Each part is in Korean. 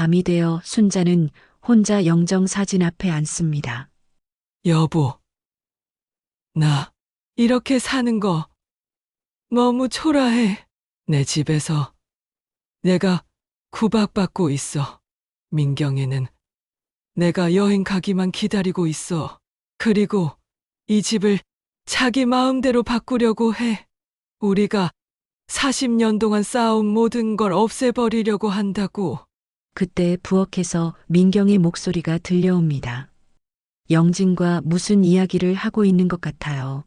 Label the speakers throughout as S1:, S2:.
S1: 밤이 되어 순자는 혼자 영정사진 앞에 앉습니다.
S2: 여보, 나 이렇게 사는 거 너무 초라해. 내 집에서 내가 구박받고 있어. 민경이는 내가 여행 가기만 기다리고 있어. 그리고 이 집을 자기 마음대로 바꾸려고 해. 우리가 40년 동안 쌓아온 모든 걸 없애버리려고 한다고.
S1: 그때 부엌에서 민경의 목소리가 들려옵니다. 영진과 무슨 이야기를 하고 있는 것 같아요.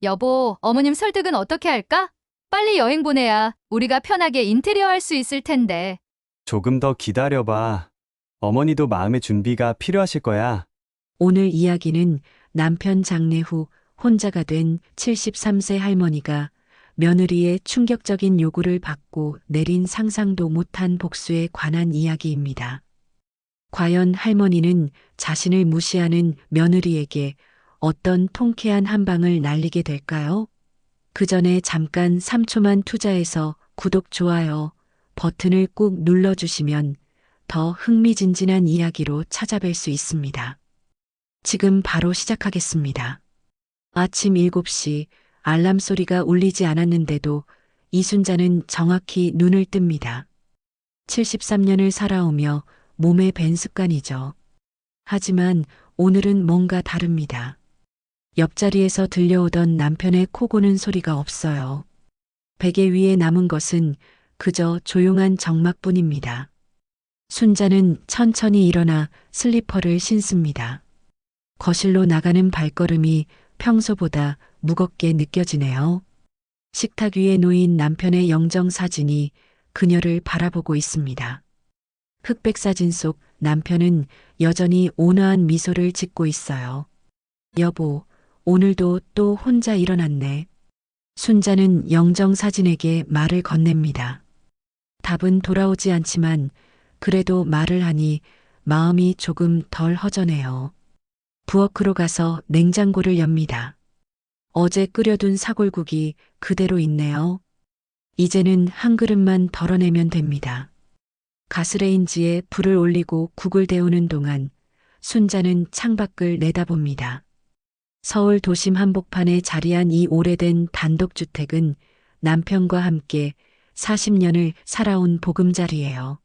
S3: 여보, 어머님 설득은 어떻게 할까? 빨리 여행 보내야 우리가 편하게 인테리어 할 수 있을 텐데.
S4: 조금 더 기다려봐. 어머니도 마음의 준비가 필요하실 거야.
S1: 오늘 이야기는 남편 장례 후 혼자가 된 73세 할머니가 며느리의 충격적인 요구를 받고 내린 상상도 못한 복수에 관한 이야기입니다. 과연 할머니는 자신을 무시하는 며느리에게 어떤 통쾌한 한 방을 날리게 될까요? 그 전에 잠깐 3초만 투자해서 구독, 좋아요 버튼을 꾹 눌러주시면 더 흥미진진한 이야기로 찾아뵐 수 있습니다. 지금 바로 시작하겠습니다. 아침 7시 알람 소리가 울리지 않았는데도 이순자는 정확히 눈을 뜹니다. 73년을 살아오며 몸에 밴 습관이죠. 하지만 오늘은 뭔가 다릅니다. 옆자리에서 들려오던 남편의 코 고는 소리가 없어요. 베개 위에 남은 것은 그저 조용한 정막뿐입니다. 순자는 천천히 일어나 슬리퍼를 신습니다. 거실로 나가는 발걸음이 평소보다 무겁게 느껴지네요. 식탁 위에 놓인 남편의 영정사진이 그녀를 바라보고 있습니다. 흑백 사진 속 남편은 여전히 온화한 미소를 짓고 있어요. 여보, 오늘도 또 혼자 일어났네. 순자는 영정사진에게 말을 건넵니다. 답은 돌아오지 않지만 그래도 말을 하니 마음이 조금 덜 허전해요. 부엌으로 가서 냉장고를 엽니다. 어제 끓여둔 사골국이 그대로 있네요. 이제는 한 그릇만 덜어내면 됩니다. 가스레인지에 불을 올리고 국을 데우는 동안 순자는 창밖을 내다봅니다. 서울 도심 한복판에 자리한 이 오래된 단독주택은 남편과 함께 40년을 살아온 보금자리예요.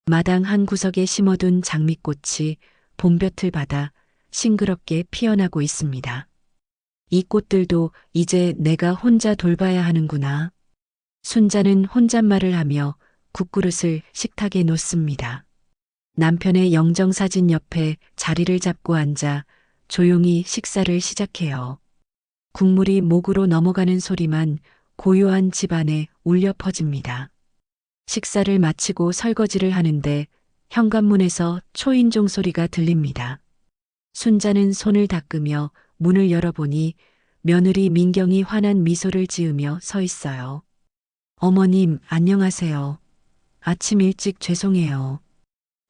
S1: 마당 한 구석에 심어둔 장미꽃이 봄볕을 받아 싱그럽게 피어나고 있습니다. 이 꽃들도 이제 내가 혼자 돌봐야 하는구나. 순자는 혼잣말을 하며 국그릇을 식탁에 놓습니다. 남편의 영정사진 옆에 자리를 잡고 앉아 조용히 식사를 시작해요. 국물이 목으로 넘어가는 소리만 고요한 집안에 울려 퍼집니다. 식사를 마치고 설거지를 하는데 현관문에서 초인종 소리가 들립니다. 순자는 손을 닦으며 문을 열어보니 며느리 민경이 환한 미소를 지으며 서 있어요. 어머님, 안녕하세요. 아침 일찍 죄송해요.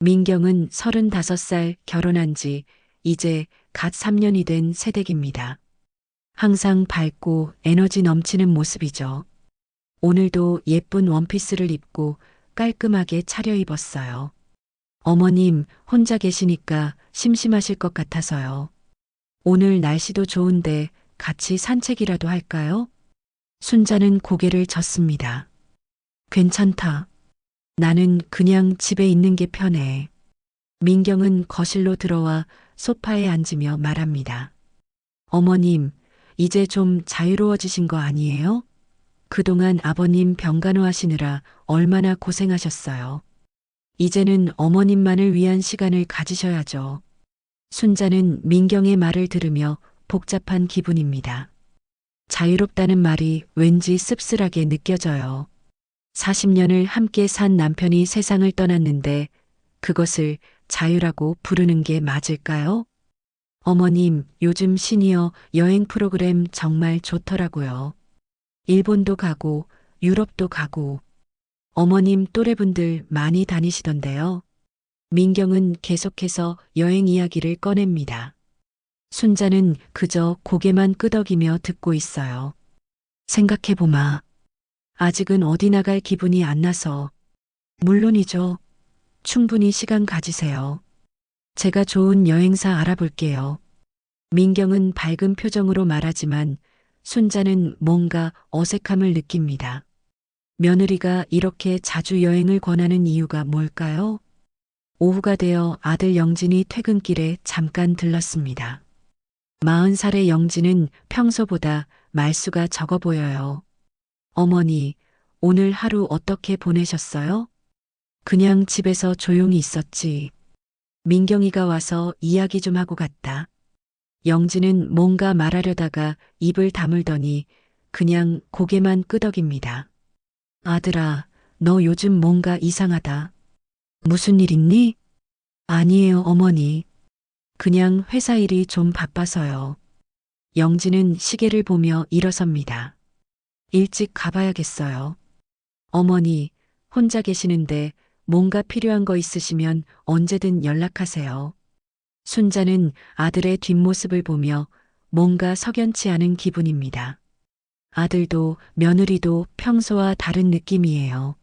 S1: 민경은 35살, 결혼한 지 이제 갓 3년이 된 새댁입니다. 항상 밝고 에너지 넘치는 모습이죠. 오늘도 예쁜 원피스를 입고 깔끔하게 차려입었어요. 어머님, 혼자 계시니까 심심하실 것 같아서요. 오늘 날씨도 좋은데 같이 산책이라도 할까요? 순자는 고개를 젓습니다. 괜찮다. 나는 그냥 집에 있는 게 편해. 민경은 거실로 들어와 소파에 앉으며 말합니다. 어머님, 이제 좀 자유로워지신 거 아니에요? 그동안 아버님 병간호 하시느라 얼마나 고생하셨어요. 이제는 어머님만을 위한 시간을 가지셔야죠. 순자는 민경의 말을 들으며 복잡한 기분입니다. 자유롭다는 말이 왠지 씁쓸하게 느껴져요. 40년을 함께 산 남편이 세상을 떠났는데 그것을 자유라고 부르는 게 맞을까요? 어머님, 요즘 시니어 여행 프로그램 정말 좋더라고요. 일본도 가고 유럽도 가고 어머님 또래분들 많이 다니시던데요. 민경은 계속해서 여행 이야기를 꺼냅니다. 순자는 그저 고개만 끄덕이며 듣고 있어요. 생각해보마. 아직은 어디 나갈 기분이 안 나서. 물론이죠. 충분히 시간 가지세요. 제가 좋은 여행사 알아볼게요. 민경은 밝은 표정으로 말하지만 순자는 뭔가 어색함을 느낍니다. 며느리가 이렇게 자주 여행을 권하는 이유가 뭘까요? 오후가 되어 아들 영진이 퇴근길에 잠깐 들렀습니다. 40살의 영진은 평소보다 말수가 적어 보여요. 어머니, 오늘 하루 어떻게 보내셨어요? 그냥 집에서 조용히 있었지. 민경이가 와서 이야기 좀 하고 갔다. 영진은 뭔가 말하려다가 입을 다물더니 그냥 고개만 끄덕입니다. 아들아, 너 요즘 뭔가 이상하다. 무슨 일 있니? 아니에요, 어머니. 그냥 회사 일이 좀 바빠서요. 영진은 시계를 보며 일어섭니다. 일찍 가봐야겠어요. 어머니, 혼자 계시는데 뭔가 필요한 거 있으시면 언제든 연락하세요. 순자는 아들의 뒷모습을 보며 뭔가 석연치 않은 기분입니다. 아들도 며느리도 평소와 다른 느낌이에요.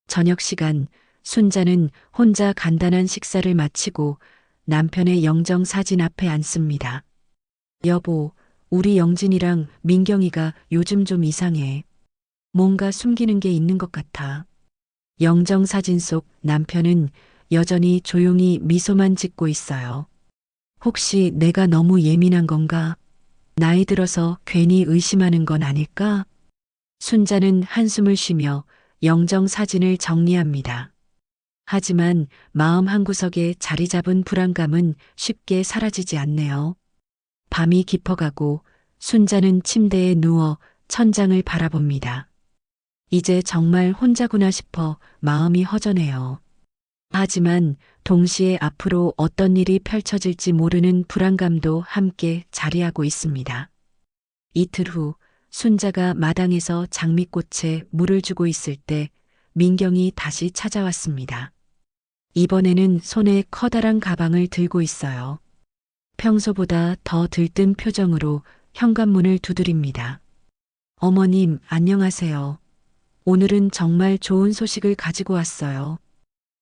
S1: 저녁 시간, 순자는 혼자 간단한 식사를 마치고 남편의 영정 사진 앞에 앉습니다. 여보, 우리 영진이랑 민경이가 요즘 좀 이상해. 뭔가 숨기는 게 있는 것 같아. 영정 사진 속 남편은 여전히 조용히 미소만 짓고 있어요. 혹시 내가 너무 예민한 건가? 나이 들어서 괜히 의심하는 건 아닐까? 순자는 한숨을 쉬며 영정 사진을 정리합니다. 하지만 마음 한구석에 자리 잡은 불안감은 쉽게 사라지지 않네요. 밤이 깊어가고 순자는 침대에 누워 천장을 바라봅니다. 이제 정말 혼자구나 싶어 마음이 허전해요. 하지만 동시에 앞으로 어떤 일이 펼쳐질지 모르는 불안감도 함께 자리하고 있습니다. 이틀 후 순자가 마당에서 장미꽃에 물을 주고 있을 때 민경이 다시 찾아왔습니다. 이번에는 손에 커다란 가방을 들고 있어요. 평소보다 더 들뜬 표정으로 현관문을 두드립니다. 어머님, 안녕하세요. 오늘은 정말 좋은 소식을 가지고 왔어요.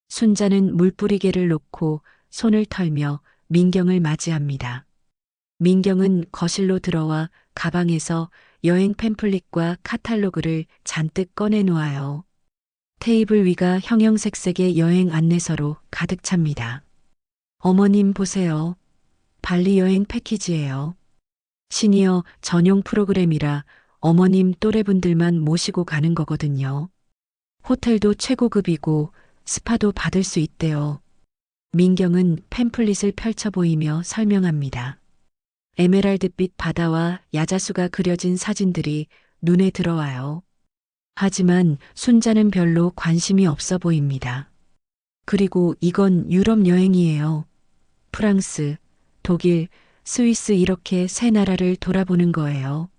S1: 순자는 물뿌리개를 놓고 손을 털며 민경을 맞이합니다. 민경은 거실로 들어와 가방에서 여행 팸플릿과 카탈로그를 잔뜩 꺼내 놓아요. 테이블 위가 형형색색의 여행 안내서로 가득 찹니다. 어머님 보세요. 발리 여행 패키지예요. 시니어 전용 프로그램이라 어머님 또래분들만 모시고 가는 거거든요. 호텔도 최고급이고 스파도 받을 수 있대요. 민경은 팸플릿을 펼쳐 보이며 설명합니다. 에메랄드빛 바다와 야자수가 그려진 사진들이 눈에 들어와요. 하지만 순자는 별로 관심이 없어 보입니다. 그리고 이건 유럽 여행이에요. 프랑스, 독일, 스위스 이렇게 세 나라를 돌아보는 거예요.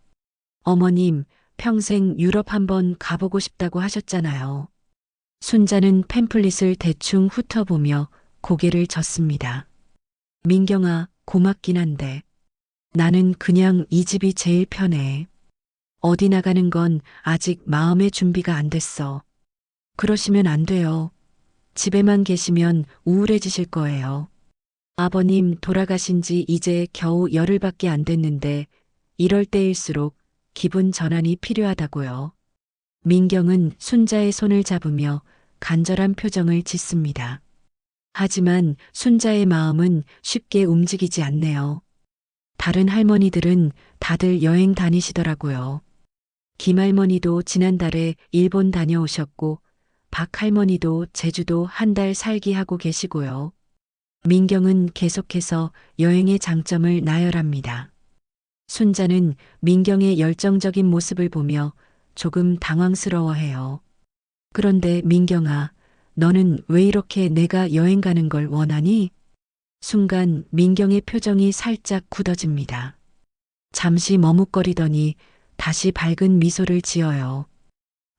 S1: 어머님, 평생 유럽 한번 가보고 싶다고 하셨잖아요. 순자는 팸플릿을 대충 훑어보며 고개를 젓습니다. 민경아, 고맙긴 한데 나는 그냥 이 집이 제일 편해. 어디 나가는 건 아직 마음의 준비가 안 됐어. 그러시면 안 돼요. 집에만 계시면 우울해지실 거예요. 아버님 돌아가신 지 이제 겨우 열흘밖에 안 됐는데 이럴 때일수록 기분 전환이 필요하다고요. 민경은 순자의 손을 잡으며 간절한 표정을 짓습니다. 하지만 순자의 마음은 쉽게 움직이지 않네요. 다른 할머니들은 다들 여행 다니시더라고요. 김할머니도 지난달에 일본 다녀오셨고 박할머니도 제주도 한 달 살기 하고 계시고요. 민경은 계속해서 여행의 장점을 나열합니다. 순자는 민경의 열정적인 모습을 보며 조금 당황스러워해요. 그런데 민경아, 너는 왜 이렇게 내가 여행 가는 걸 원하니? 순간 민경의 표정이 살짝 굳어집니다. 잠시 머뭇거리더니 다시 밝은 미소를 지어요.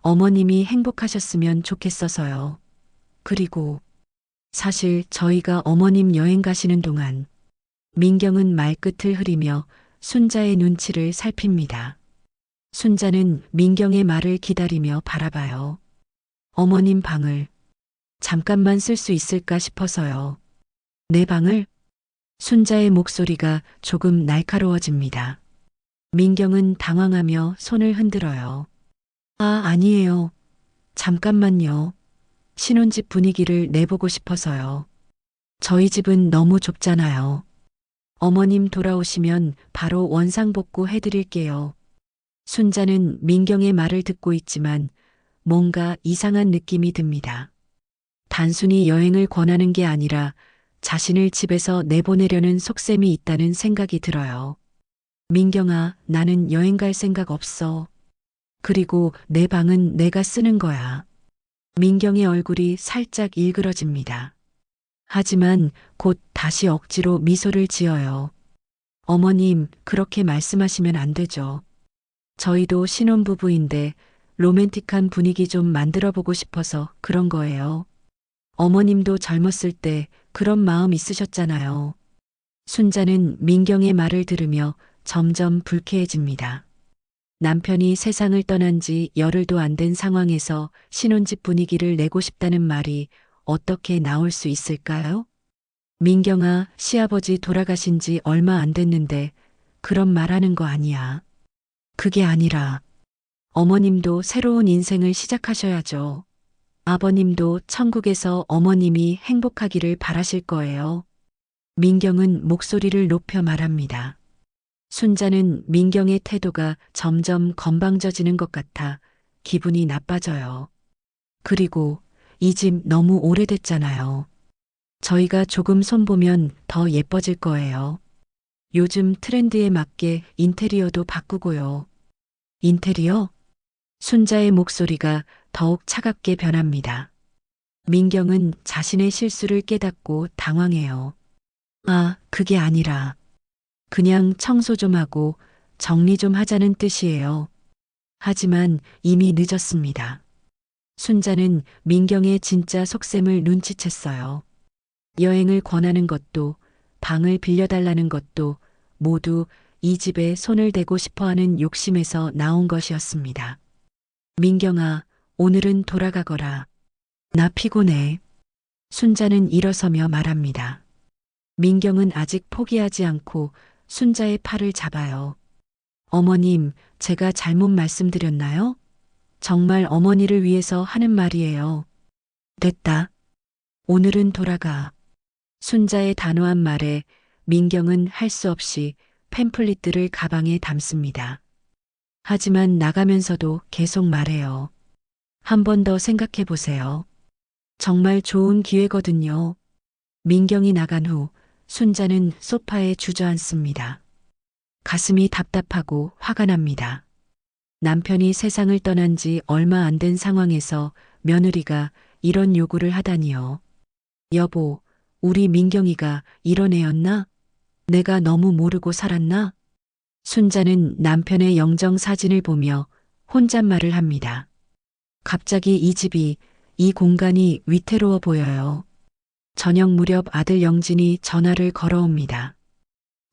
S1: 어머님이 행복하셨으면 좋겠어서요. 그리고 사실 저희가 어머님 여행 가시는 동안 민경은 말끝을 흐리며 순자의 눈치를 살핍니다. 순자는 민경의 말을 기다리며 바라봐요. 어머님 방을 잠깐만 쓸 수 있을까 싶어서요. 내 방을? 순자의 목소리가 조금 날카로워집니다. 민경은 당황하며 손을 흔들어요. 아, 아니에요. 잠깐만요. 신혼집 분위기를 내보고 싶어서요. 저희 집은 너무 좁잖아요. 어머님 돌아오시면 바로 원상복구 해드릴게요. 순자는 민경의 말을 듣고 있지만 뭔가 이상한 느낌이 듭니다. 단순히 여행을 권하는 게 아니라 자신을 집에서 내보내려는 속셈이 있다는 생각이 들어요. 민경아, 나는 여행 갈 생각 없어. 그리고 내 방은 내가 쓰는 거야. 민경의 얼굴이 살짝 일그러집니다. 하지만 곧 다시 억지로 미소를 지어요. 어머님, 그렇게 말씀하시면 안 되죠. 저희도 신혼부부인데 로맨틱한 분위기 좀 만들어 보고 싶어서 그런 거예요. 어머님도 젊었을 때 그런 마음 있으셨잖아요. 순자는 민경의 말을 들으며 점점 불쾌해집니다. 남편이 세상을 떠난 지 열흘도 안 된 상황에서 신혼집 분위기를 내고 싶다는 말이 어떻게 나올 수 있을까요? 민경아, 시아버지 돌아가신 지 얼마 안 됐는데 그런 말하는 거 아니야. 그게 아니라 어머님도 새로운 인생을 시작하셔야죠. 아버님도 천국에서 어머님이 행복하기를 바라실 거예요. 민경은 목소리를 높여 말합니다. 순자는 민경의 태도가 점점 건방져지는 것 같아 기분이 나빠져요. 그리고 이 집 너무 오래됐잖아요. 저희가 조금 손보면 더 예뻐질 거예요. 요즘 트렌드에 맞게 인테리어도 바꾸고요. 인테리어? 순자의 목소리가 더욱 차갑게 변합니다. 민경은 자신의 실수를 깨닫고 당황해요. 아, 그게 아니라 그냥 청소 좀 하고 정리 좀 하자는 뜻이에요. 하지만 이미 늦었습니다. 순자는 민경의 진짜 속셈을 눈치챘어요. 여행을 권하는 것도 방을 빌려달라는 것도 모두 이 집에 손을 대고 싶어하는 욕심에서 나온 것이었습니다. 민경아, 오늘은 돌아가거라. 나 피곤해. 순자는 일어서며 말합니다. 민경은 아직 포기하지 않고 순자의 팔을 잡아요. 어머님, 제가 잘못 말씀드렸나요? 정말 어머니를 위해서 하는 말이에요. 됐다. 오늘은 돌아가. 순자의 단호한 말에 민경은 할 수 없이 팸플릿들을 가방에 담습니다. 하지만 나가면서도 계속 말해요. 한 번 더 생각해 보세요. 정말 좋은 기회거든요. 민경이 나간 후 순자는 소파에 주저앉습니다. 가슴이 답답하고 화가 납니다. 남편이 세상을 떠난 지 얼마 안 된 상황에서 며느리가 이런 요구를 하다니요. 여보, 우리 민경이가 이런 애였나? 내가 너무 모르고 살았나? 순자는 남편의 영정 사진을 보며 혼잣말을 합니다. 갑자기 이 집이, 이 공간이 위태로워 보여요. 저녁 무렵 아들 영진이 전화를 걸어옵니다.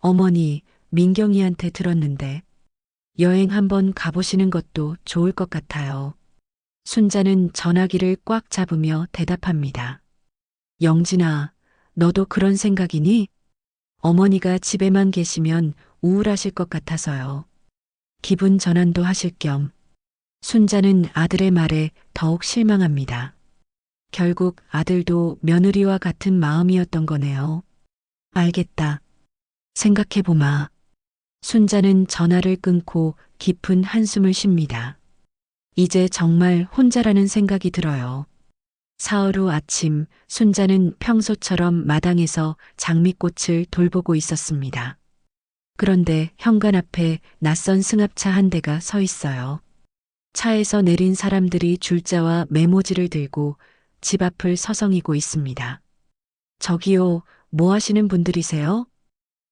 S1: 어머니, 민경이한테 들었는데 여행 한번 가보시는 것도 좋을 것 같아요. 순자는 전화기를 꽉 잡으며 대답합니다. 영진아, 너도 그런 생각이니? 어머니가 집에만 계시면 우울하실 것 같아서요. 기분 전환도 하실 겸. 순자는 아들의 말에 더욱 실망합니다. 결국 아들도 며느리와 같은 마음이었던 거네요. 알겠다. 생각해보마. 순자는 전화를 끊고 깊은 한숨을 쉽니다. 이제 정말 혼자라는 생각이 들어요. 사흘 후 아침, 순자는 평소처럼 마당에서 장미꽃을 돌보고 있었습니다. 그런데 현관 앞에 낯선 승합차 한 대가 서 있어요. 차에서 내린 사람들이 줄자와 메모지를 들고 집 앞을 서성이고 있습니다. 저기요, 뭐 하시는 분들이세요?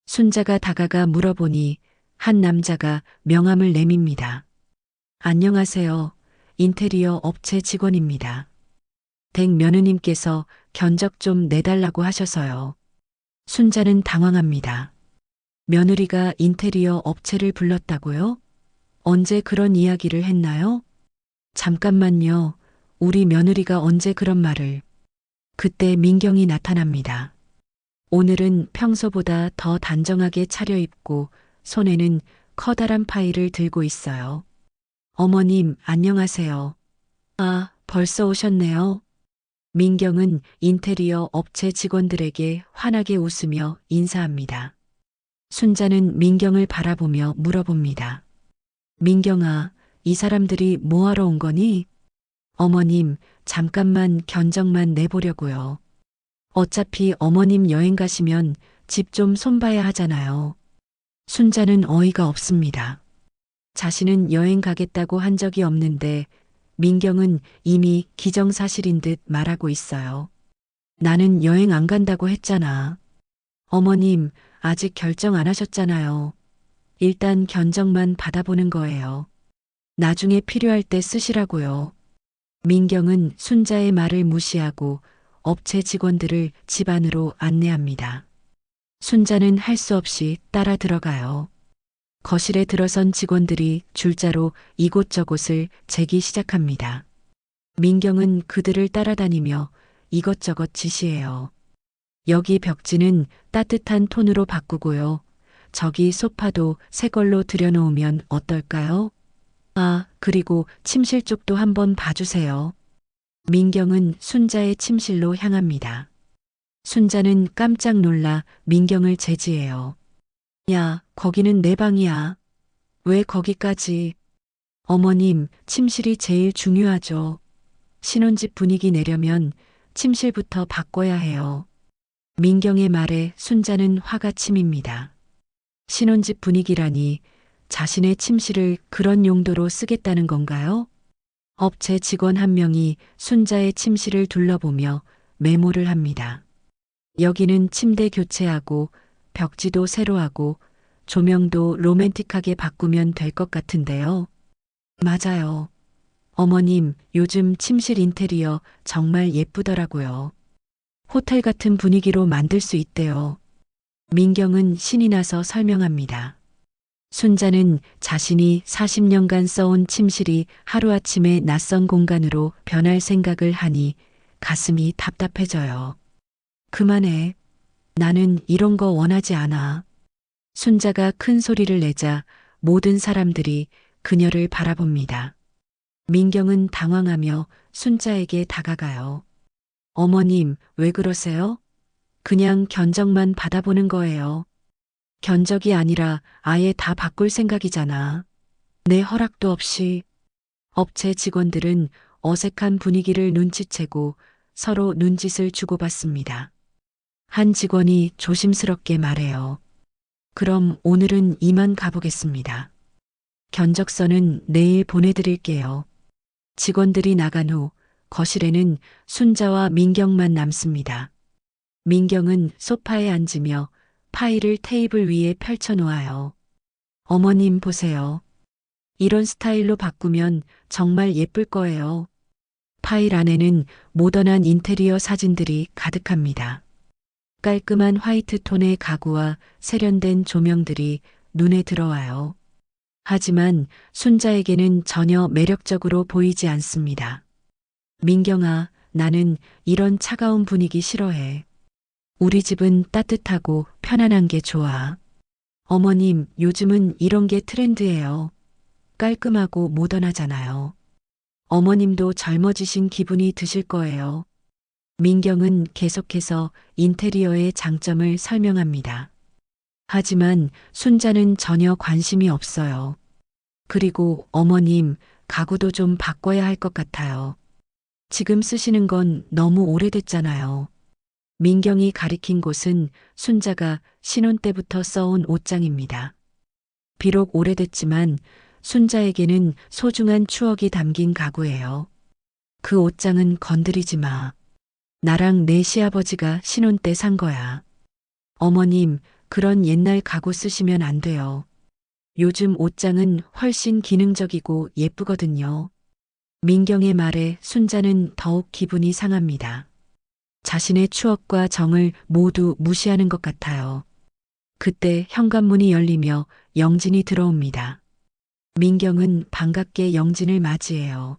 S1: 순자가 다가가 물어보니 한 남자가 명함을 내밉니다. 안녕하세요. 인테리어 업체 직원입니다. 댁 며느님께서 견적 좀 내달라고 하셔서요. 순자는 당황합니다. 며느리가 인테리어 업체를 불렀다고요? 언제 그런 이야기를 했나요? 잠깐만요. 우리 며느리가 언제 그런 말을. 그때 민경이 나타납니다. 오늘은 평소보다 더 단정하게 차려입고 손에는 커다란 파일을 들고 있어요. 어머님, 안녕하세요. 아, 벌써 오셨네요. 민경은 인테리어 업체 직원들에게 환하게 웃으며 인사합니다. 순자는 민경을 바라보며 물어봅니다. 민경아, 이 사람들이 뭐하러 온 거니? 어머님, 잠깐만 견적만 내보려고요. 어차피 어머님 여행 가시면 집 좀 손봐야 하잖아요. 순자는 어이가 없습니다. 자신은 여행 가겠다고 한 적이 없는데 민경은 이미 기정사실인 듯 말하고 있어요. 나는 여행 안 간다고 했잖아. 어머님, 아직 결정 안 하셨잖아요. 일단 견적만 받아보는 거예요. 나중에 필요할 때 쓰시라고요. 민경은 순자의 말을 무시하고 업체 직원들을 집 안으로 안내합니다. 순자는 할 수 없이 따라 들어가요. 거실에 들어선 직원들이 줄자로 이곳저곳을 재기 시작합니다. 민경은 그들을 따라다니며 이것저것 지시해요. 여기 벽지는 따뜻한 톤으로 바꾸고요. 저기 소파도 새 걸로 들여놓으면 어떨까요? 아, 그리고 침실 쪽도 한번 봐주세요. 민경은 순자의 침실로 향합니다. 순자는 깜짝 놀라 민경을 제지해요. 야, 거기는 내 방이야. 왜 거기까지? 어머님, 침실이 제일 중요하죠. 신혼집 분위기 내려면 침실부터 바꿔야 해요. 민경의 말에 순자는 화가 치밉니다. 신혼집 분위기라니 자신의 침실을 그런 용도로 쓰겠다는 건가요? 업체 직원 한 명이 순자의 침실을 둘러보며 메모를 합니다. 여기는 침대 교체하고 벽지도 새로 하고 조명도 로맨틱하게 바꾸면 될 것 같은데요. 맞아요. 어머님, 요즘 침실 인테리어 정말 예쁘더라고요. 호텔 같은 분위기로 만들 수 있대요. 민경은 신이 나서 설명합니다. 순자는 자신이 40년간 써온 침실이 하루아침에 낯선 공간으로 변할 생각을 하니 가슴이 답답해져요. 그만해. 나는 이런 거 원하지 않아. 순자가 큰 소리를 내자 모든 사람들이 그녀를 바라봅니다. 민경은 당황하며 순자에게 다가가요. 어머님, 왜 그러세요? 그냥 견적만 받아보는 거예요. 견적이 아니라 아예 다 바꿀 생각이잖아. 내 허락도 없이. 업체 직원들은 어색한 분위기를 눈치채고 서로 눈짓을 주고받습니다. 한 직원이 조심스럽게 말해요. 그럼 오늘은 이만 가보겠습니다. 견적서는 내일 보내드릴게요. 직원들이 나간 후 거실에는 순자와 민경만 남습니다. 민경은 소파에 앉으며 파일을 테이블 위에 펼쳐놓아요. 어머님 보세요. 이런 스타일로 바꾸면 정말 예쁠 거예요. 파일 안에는 모던한 인테리어 사진들이 가득합니다. 깔끔한 화이트 톤의 가구와 세련된 조명들이 눈에 들어와요. 하지만 순자에게는 전혀 매력적으로 보이지 않습니다. 민경아, 나는 이런 차가운 분위기 싫어해. 우리 집은 따뜻하고 편안한 게 좋아. 어머님, 요즘은 이런 게 트렌드예요. 깔끔하고 모던하잖아요. 어머님도 젊어지신 기분이 드실 거예요. 민경은 계속해서 인테리어의 장점을 설명합니다. 하지만 순자는 전혀 관심이 없어요. 그리고 어머님, 가구도 좀 바꿔야 할 것 같아요. 지금 쓰시는 건 너무 오래됐잖아요. 민경이 가리킨 곳은 순자가 신혼 때부터 써온 옷장입니다. 비록 오래됐지만 순자에게는 소중한 추억이 담긴 가구예요. 그 옷장은 건드리지 마. 나랑 내 시아버지가 신혼 때 산 거야. 어머님, 그런 옛날 가구 쓰시면 안 돼요. 요즘 옷장은 훨씬 기능적이고 예쁘거든요. 민경의 말에 순자는 더욱 기분이 상합니다. 자신의 추억과 정을 모두 무시하는 것 같아요. 그때 현관문이 열리며 영진이 들어옵니다. 민경은 반갑게 영진을 맞이해요.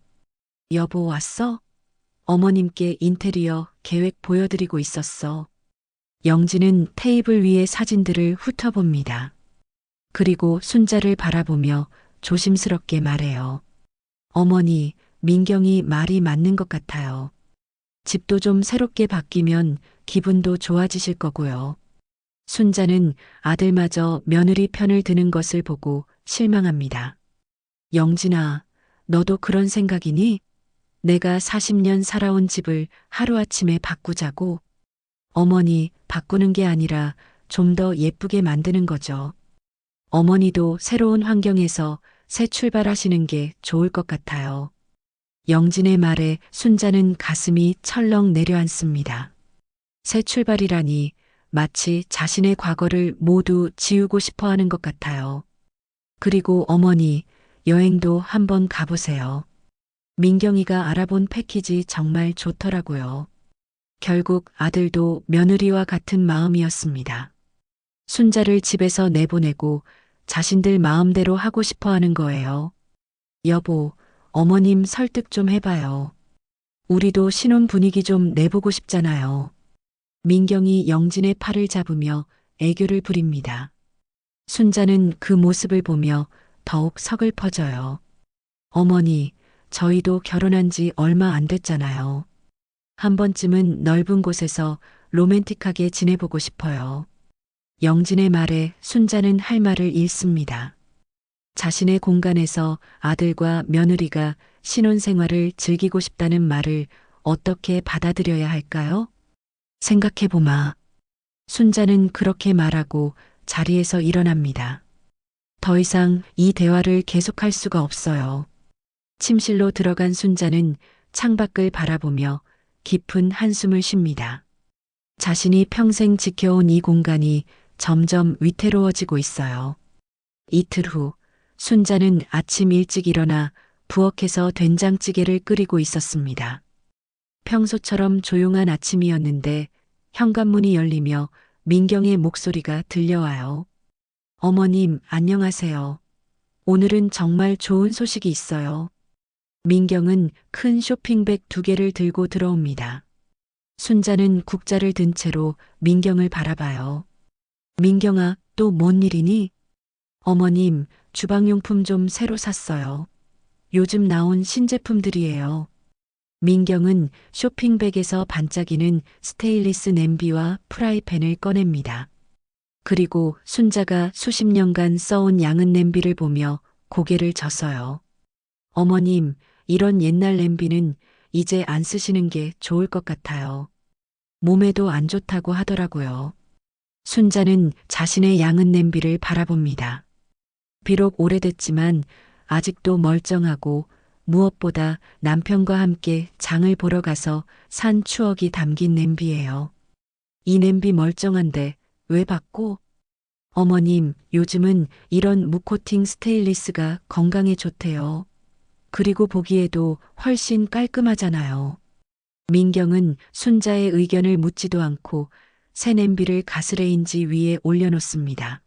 S1: 여보 왔어? 어머님께 인테리어 계획 보여드리고 있었어. 영진은 테이블 위의 사진들을 훑어봅니다. 그리고 순자를 바라보며 조심스럽게 말해요. 어머니, 민경이 말이 맞는 것 같아요. 집도 좀 새롭게 바뀌면 기분도 좋아지실 거고요. 순자는 아들마저 며느리 편을 드는 것을 보고 실망합니다. 영진아, 너도 그런 생각이니? 내가 40년 살아온 집을 하루아침에 바꾸자고? 어머니, 바꾸는 게 아니라 좀 더 예쁘게 만드는 거죠. 어머니도 새로운 환경에서 새 출발하시는 게 좋을 것 같아요. 영진의 말에 순자는 가슴이 철렁 내려앉습니다. 새 출발이라니 마치 자신의 과거를 모두 지우고 싶어 하는 것 같아요. 그리고 어머니, 여행도 한번 가보세요. 민경이가 알아본 패키지 정말 좋더라고요. 결국 아들도 며느리와 같은 마음이었습니다. 순자를 집에서 내보내고 자신들 마음대로 하고 싶어 하는 거예요. 여보, 어머님 설득 좀 해봐요. 우리도 신혼 분위기 좀 내보고 싶잖아요. 민경이 영진의 팔을 잡으며 애교를 부립니다. 순자는 그 모습을 보며 더욱 서글퍼져요. 어머니, 저희도 결혼한 지 얼마 안 됐잖아요. 한 번쯤은 넓은 곳에서 로맨틱하게 지내보고 싶어요. 영진의 말에 순자는 할 말을 잃습니다. 자신의 공간에서 아들과 며느리가 신혼생활을 즐기고 싶다는 말을 어떻게 받아들여야 할까요? 생각해보마. 순자는 그렇게 말하고 자리에서 일어납니다. 더 이상 이 대화를 계속할 수가 없어요. 침실로 들어간 순자는 창밖을 바라보며 깊은 한숨을 쉽니다. 자신이 평생 지켜온 이 공간이 점점 위태로워지고 있어요. 이틀 후 순자는 아침 일찍 일어나 부엌에서 된장찌개를 끓이고 있었습니다. 평소처럼 조용한 아침이었는데 현관문이 열리며 민경의 목소리가 들려와요. 어머님, 안녕하세요. 오늘은 정말 좋은 소식이 있어요. 민경은 큰 쇼핑백 2개를 들고 들어옵니다. 순자는 국자를 든 채로 민경을 바라봐요. 민경아, 또 뭔 일이니? 어머님, 주방용품 좀 새로 샀어요. 요즘 나온 신제품들이에요. 민경은 쇼핑백에서 반짝이는 스테인리스 냄비와 프라이팬을 꺼냅니다. 그리고 순자가 수십 년간 써온 양은 냄비를 보며 고개를 젓어요. 어머님, 이런 옛날 냄비는 이제 안 쓰시는 게 좋을 것 같아요. 몸에도 안 좋다고 하더라고요. 순자는 자신의 양은 냄비를 바라봅니다. 비록 오래됐지만 아직도 멀쩡하고 무엇보다 남편과 함께 장을 보러 가서 산 추억이 담긴 냄비예요. 이 냄비 멀쩡한데 왜 바꿔? 어머님, 요즘은 이런 무코팅 스테인리스가 건강에 좋대요. 그리고 보기에도 훨씬 깔끔하잖아요. 민경은 순자의 의견을 묻지도 않고 새 냄비를 가스레인지 위에 올려놓습니다.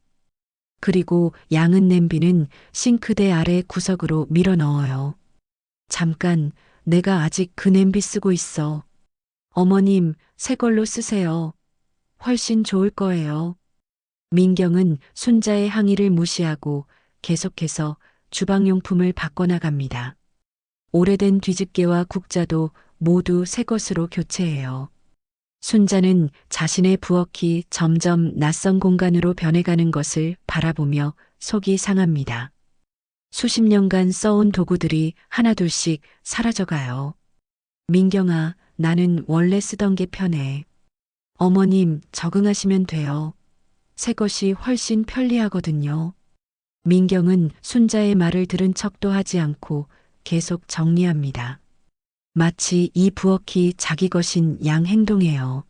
S1: 그리고 양은 냄비는 싱크대 아래 구석으로 밀어 넣어요. 잠깐, 내가 아직 그 냄비 쓰고 있어. 어머님, 새 걸로 쓰세요. 훨씬 좋을 거예요. 민경은 순자의 항의를 무시하고 계속해서 주방용품을 바꿔나갑니다. 오래된 뒤집개와 국자도 모두 새 것으로 교체해요. 순자는 자신의 부엌이 점점 낯선 공간으로 변해가는 것을 바라보며 속이 상합니다. 수십 년간 써온 도구들이 하나둘씩 사라져가요. 민경아, 나는 원래 쓰던 게 편해. 어머님, 적응하시면 돼요. 새 것이 훨씬 편리하거든요. 민경은 순자의 말을 들은 척도 하지 않고 계속 정리합니다. 마치 이 부엌이 자기 것인 양 행동해요.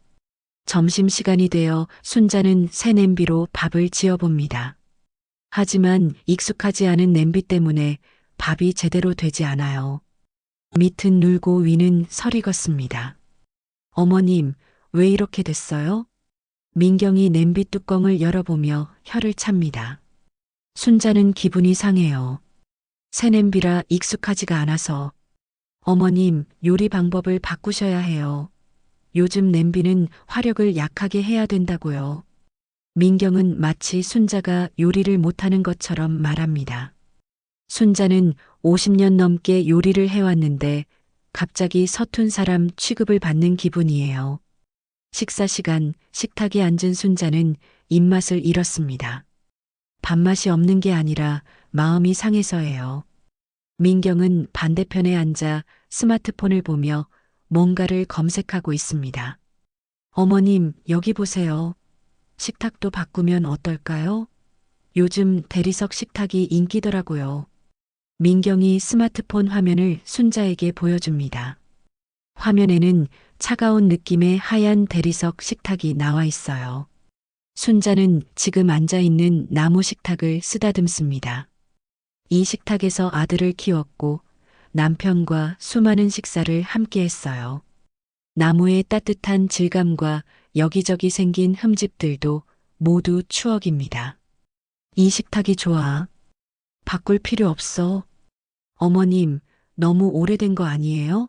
S1: 점심시간이 되어 순자는 새 냄비로 밥을 지어봅니다. 하지만 익숙하지 않은 냄비 때문에 밥이 제대로 되지 않아요. 밑은 눌고 위는 설익었습니다. 어머님, 왜 이렇게 됐어요? 민경이 냄비 뚜껑을 열어보며 혀를 찹니다. 순자는 기분이 상해요. 새 냄비라 익숙하지가 않아서. 어머님, 요리 방법을 바꾸셔야 해요. 요즘 냄비는 화력을 약하게 해야 된다고요. 민경은 마치 순자가 요리를 못하는 것처럼 말합니다. 순자는 50년 넘게 요리를 해왔는데 갑자기 서툰 사람 취급을 받는 기분이에요. 식사 시간 식탁에 앉은 순자는 입맛을 잃었습니다. 밥맛이 없는 게 아니라 마음이 상해서예요. 민경은 반대편에 앉아 스마트폰을 보며 뭔가를 검색하고 있습니다. 어머님, 여기 보세요. 식탁도 바꾸면 어떨까요? 요즘 대리석 식탁이 인기더라고요. 민경이 스마트폰 화면을 순자에게 보여줍니다. 화면에는 차가운 느낌의 하얀 대리석 식탁이 나와 있어요. 순자는 지금 앉아 있는 나무 식탁을 쓰다듬습니다. 이 식탁에서 아들을 키웠고 남편과 수많은 식사를 함께 했어요. 나무의 따뜻한 질감과 여기저기 생긴 흠집들도 모두 추억입니다. 이 식탁이 좋아. 바꿀 필요 없어. 어머님, 너무 오래된 거 아니에요?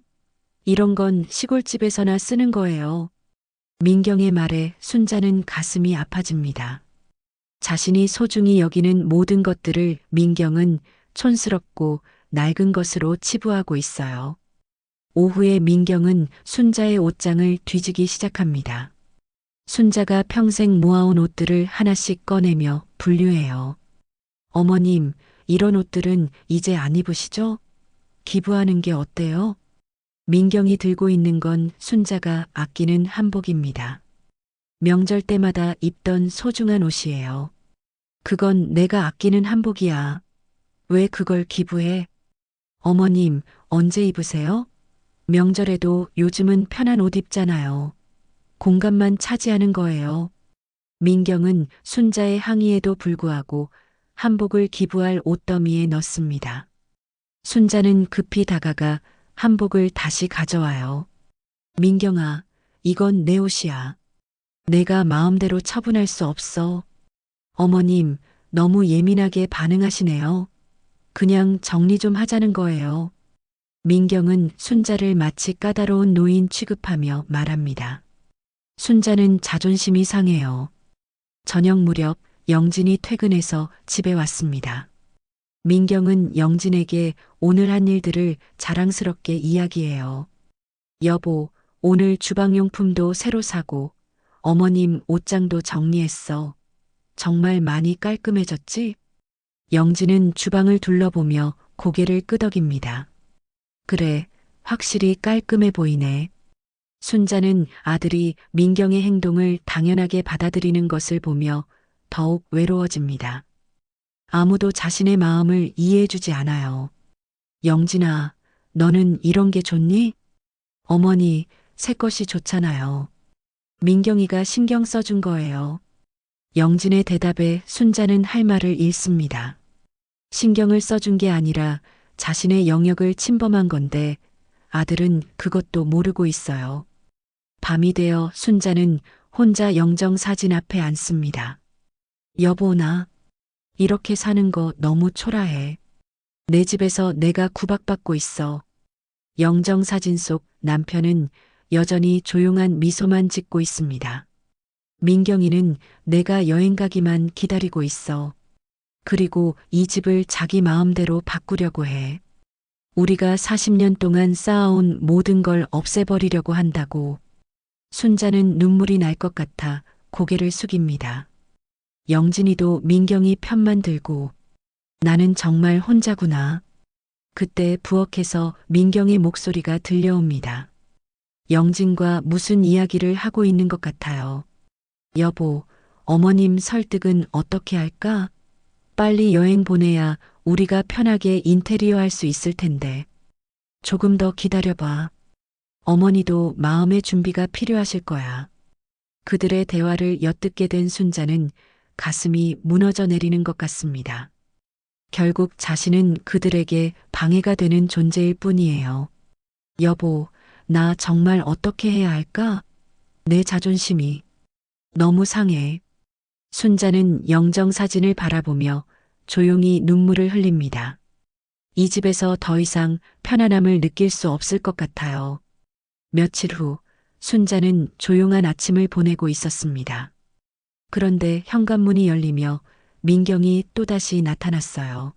S1: 이런 건 시골집에서나 쓰는 거예요. 민경의 말에 순자는 가슴이 아파집니다. 자신이 소중히 여기는 모든 것들을 민경은 촌스럽고 낡은 것으로 치부하고 있어요. 오후에 민경은 순자의 옷장을 뒤지기 시작합니다. 순자가 평생 모아온 옷들을 하나씩 꺼내며 분류해요. 어머님, 이런 옷들은 이제 안 입으시죠? 기부하는 게 어때요? 민경이 들고 있는 건 순자가 아끼는 한복입니다. 명절 때마다 입던 소중한 옷이에요. 그건 내가 아끼는 한복이야. 왜 그걸 기부해? 어머님, 언제 입으세요? 명절에도 요즘은 편한 옷 입잖아요. 공간만 차지하는 거예요. 민경은 순자의 항의에도 불구하고 한복을 기부할 옷더미에 넣습니다. 순자는 급히 다가가 한복을 다시 가져와요. 민경아, 이건 내 옷이야. 내가 마음대로 처분할 수 없어. 어머님, 너무 예민하게 반응하시네요. 그냥 정리 좀 하자는 거예요. 민경은 순자를 마치 까다로운 노인 취급하며 말합니다. 순자는 자존심이 상해요. 저녁 무렵 영진이 퇴근해서 집에 왔습니다. 민경은 영진에게 오늘 한 일들을 자랑스럽게 이야기해요. 여보, 오늘 주방용품도 새로 사고 어머님 옷장도 정리했어. 정말 많이 깔끔해졌지? 영진은 주방을 둘러보며 고개를 끄덕입니다. 그래, 확실히 깔끔해 보이네. 순자는 아들이 민경의 행동을 당연하게 받아들이는 것을 보며 더욱 외로워집니다. 아무도 자신의 마음을 이해해주지 않아요. 영진아, 너는 이런 게 좋니? 어머니, 새 것이 좋잖아요. 민경이가 신경 써준 거예요. 영진의 대답에 순자는 할 말을 잃습니다. 신경을 써준 게 아니라 자신의 영역을 침범한 건데 아들은 그것도 모르고 있어요. 밤이 되어 순자는 혼자 영정 사진 앞에 앉습니다. 여보, 나 이렇게 사는 거 너무 초라해. 내 집에서 내가 구박받고 있어. 영정 사진 속 남편은 여전히 조용한 미소만 짓고 있습니다. 민경이는 내가 여행 가기만 기다리고 있어. 그리고 이 집을 자기 마음대로 바꾸려고 해. 우리가 40년 동안 쌓아온 모든 걸 없애버리려고 한다고. 순자는 눈물이 날 것 같아 고개를 숙입니다. 영진이도 민경이 편만 들고 나는 정말 혼자구나. 그때 부엌에서 민경의 목소리가 들려옵니다. 영진과 무슨 이야기를 하고 있는 것 같아요. 여보, 어머님 설득은 어떻게 할까? 빨리 여행 보내야 우리가 편하게 인테리어 할 수 있을 텐데. 조금 더 기다려봐. 어머니도 마음의 준비가 필요하실 거야. 그들의 대화를 엿듣게 된 순자는 가슴이 무너져 내리는 것 같습니다. 결국 자신은 그들에게 방해가 되는 존재일 뿐이에요. 여보, 나 정말 어떻게 해야 할까? 내 자존심이 너무 상해. 순자는 영정 사진을 바라보며 조용히 눈물을 흘립니다. 이 집에서 더 이상 편안함을 느낄 수 없을 것 같아요. 며칠 후 순자는 조용한 아침을 보내고 있었습니다. 그런데 현관문이 열리며 민경이 또다시 나타났어요.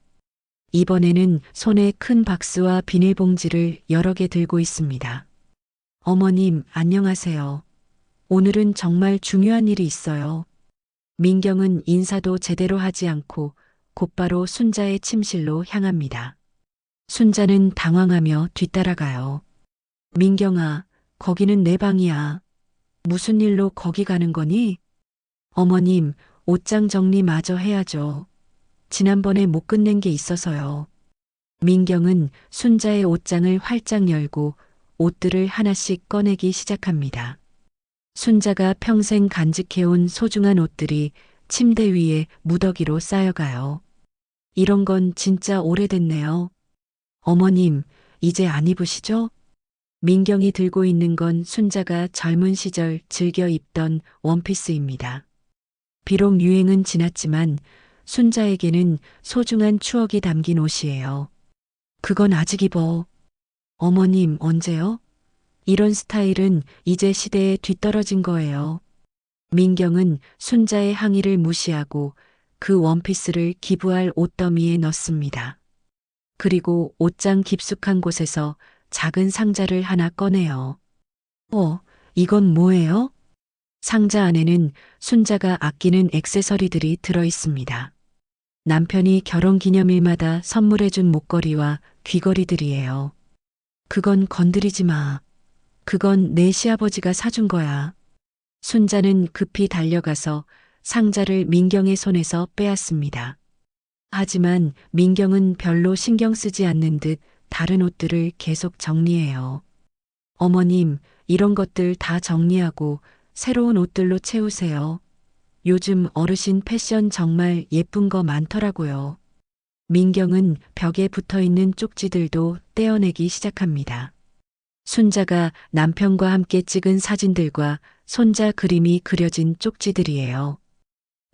S1: 이번에는 손에 큰 박스와 비닐봉지를 여러 개 들고 있습니다. 어머님, 안녕하세요. 오늘은 정말 중요한 일이 있어요. 민경은 인사도 제대로 하지 않고 곧바로 순자의 침실로 향합니다. 순자는 당황하며 뒤따라가요. 민경아, 거기는 내 방이야. 무슨 일로 거기 가는 거니? 어머님, 옷장 정리 마저 해야죠. 지난번에 못 끝낸 게 있어서요. 민경은 순자의 옷장을 활짝 열고 옷들을 하나씩 꺼내기 시작합니다. 순자가 평생 간직해온 소중한 옷들이 침대 위에 무더기로 쌓여가요. 이런 건 진짜 오래됐네요. 어머님, 이제 안 입으시죠? 민경이 들고 있는 건 순자가 젊은 시절 즐겨 입던 원피스입니다. 비록 유행은 지났지만 순자에게는 소중한 추억이 담긴 옷이에요. 그건 아직 입어. 어머님, 언제요? 이런 스타일은 이제 시대에 뒤떨어진 거예요. 민경은 순자의 항의를 무시하고 그 원피스를 기부할 옷더미에 넣습니다. 그리고 옷장 깊숙한 곳에서 작은 상자를 하나 꺼내요. 이건 뭐예요? 상자 안에는 순자가 아끼는 액세서리들이 들어 있습니다. 남편이 결혼 기념일마다 선물해준 목걸이와 귀걸이들이에요. 그건 건드리지 마. 그건 내 시아버지가 사준 거야. 순자는 급히 달려가서 상자를 민경의 손에서 빼앗습니다. 하지만 민경은 별로 신경 쓰지 않는 듯 다른 옷들을 계속 정리해요. 어머님, 이런 것들 다 정리하고 새로운 옷들로 채우세요. 요즘 어르신 패션 정말 예쁜 거 많더라고요. 민경은 벽에 붙어 있는 쪽지들도 떼어내기 시작합니다. 순자가 남편과 함께 찍은 사진들과 손자 그림이 그려진 쪽지들이에요.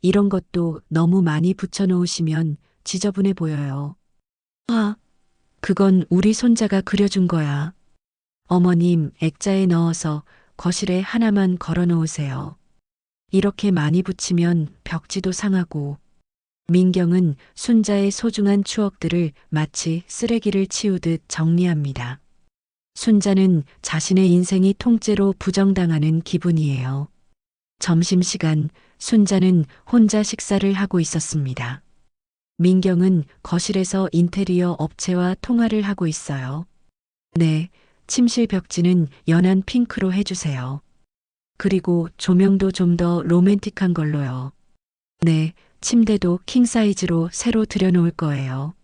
S1: 이런 것도 너무 많이 붙여놓으시면 지저분해 보여요. 그건 우리 손자가 그려준 거야. 어머님, 액자에 넣어서 거실에 하나만 걸어 놓으세요. 이렇게 많이 붙이면 벽지도 상하고. 민경은 순자의 소중한 추억들을 마치 쓰레기를 치우듯 정리합니다. 순자는 자신의 인생이 통째로 부정당하는 기분이에요. 점심시간 순자는 혼자 식사를 하고 있었습니다. 민경은 거실에서 인테리어 업체와 통화를 하고 있어요. 네, 침실 벽지는 연한 핑크로 해주세요. 그리고 조명도 좀 더 로맨틱한 걸로요. 네, 침대도 킹사이즈로 새로 들여놓을 거예요.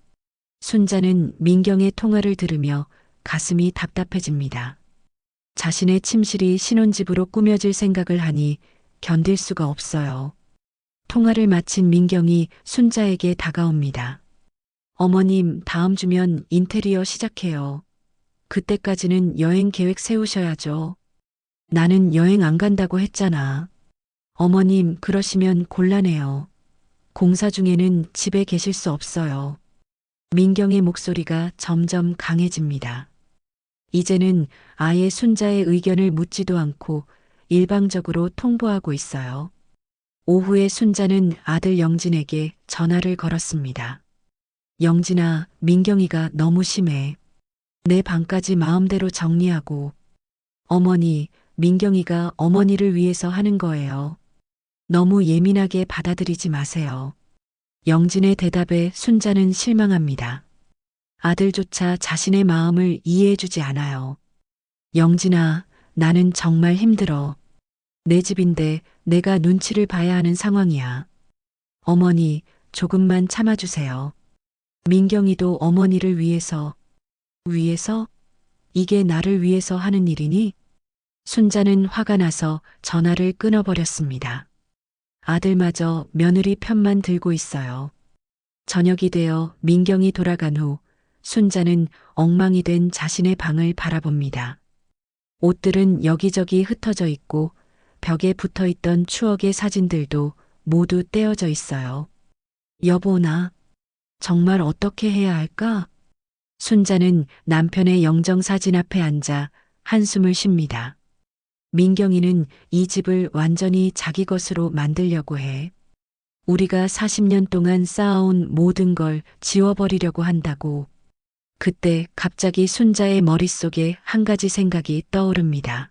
S1: 순자는 민경의 통화를 들으며 가슴이 답답해집니다. 자신의 침실이 신혼집으로 꾸며질 생각을 하니 견딜 수가 없어요. 통화를 마친 민경이 순자에게 다가옵니다. 어머님, 다음 주면 인테리어 시작해요. 그때까지는 여행 계획 세우셔야죠. 나는 여행 안 간다고 했잖아. 어머님, 그러시면 곤란해요. 공사 중에는 집에 계실 수 없어요. 민경의 목소리가 점점 강해집니다. 이제는 아예 순자의 의견을 묻지도 않고 일방적으로 통보하고 있어요. 오후에 순자는 아들 영진에게 전화를 걸었습니다. 영진아, 민경이가 너무 심해. 내 방까지 마음대로 정리하고. 어머니, 민경이가 어머니를 위해서 하는 거예요. 너무 예민하게 받아들이지 마세요. 영진의 대답에 순자는 실망합니다. 아들조차 자신의 마음을 이해해주지 않아요. 영진아, 나는 정말 힘들어. 내 집인데 내가 눈치를 봐야 하는 상황이야. 어머니, 조금만 참아주세요. 민경이도 어머니를 위해서. 위해서? 이게 나를 위해서 하는 일이니? 순자는 화가 나서 전화를 끊어버렸습니다. 아들마저 며느리 편만 들고 있어요. 저녁이 되어 민경이 돌아간 후 순자는 엉망이 된 자신의 방을 바라봅니다. 옷들은 여기저기 흩어져 있고 벽에 붙어 있던 추억의 사진들도 모두 떼어져 있어요. 여보, 나 정말 어떻게 해야 할까? 순자는 남편의 영정사진 앞에 앉아 한숨을 쉽니다. 민경이는 이 집을 완전히 자기 것으로 만들려고 해. 우리가 40년 동안 쌓아온 모든 걸 지워버리려고 한다고. 그때 갑자기 순자의 머릿속에 한 가지 생각이 떠오릅니다.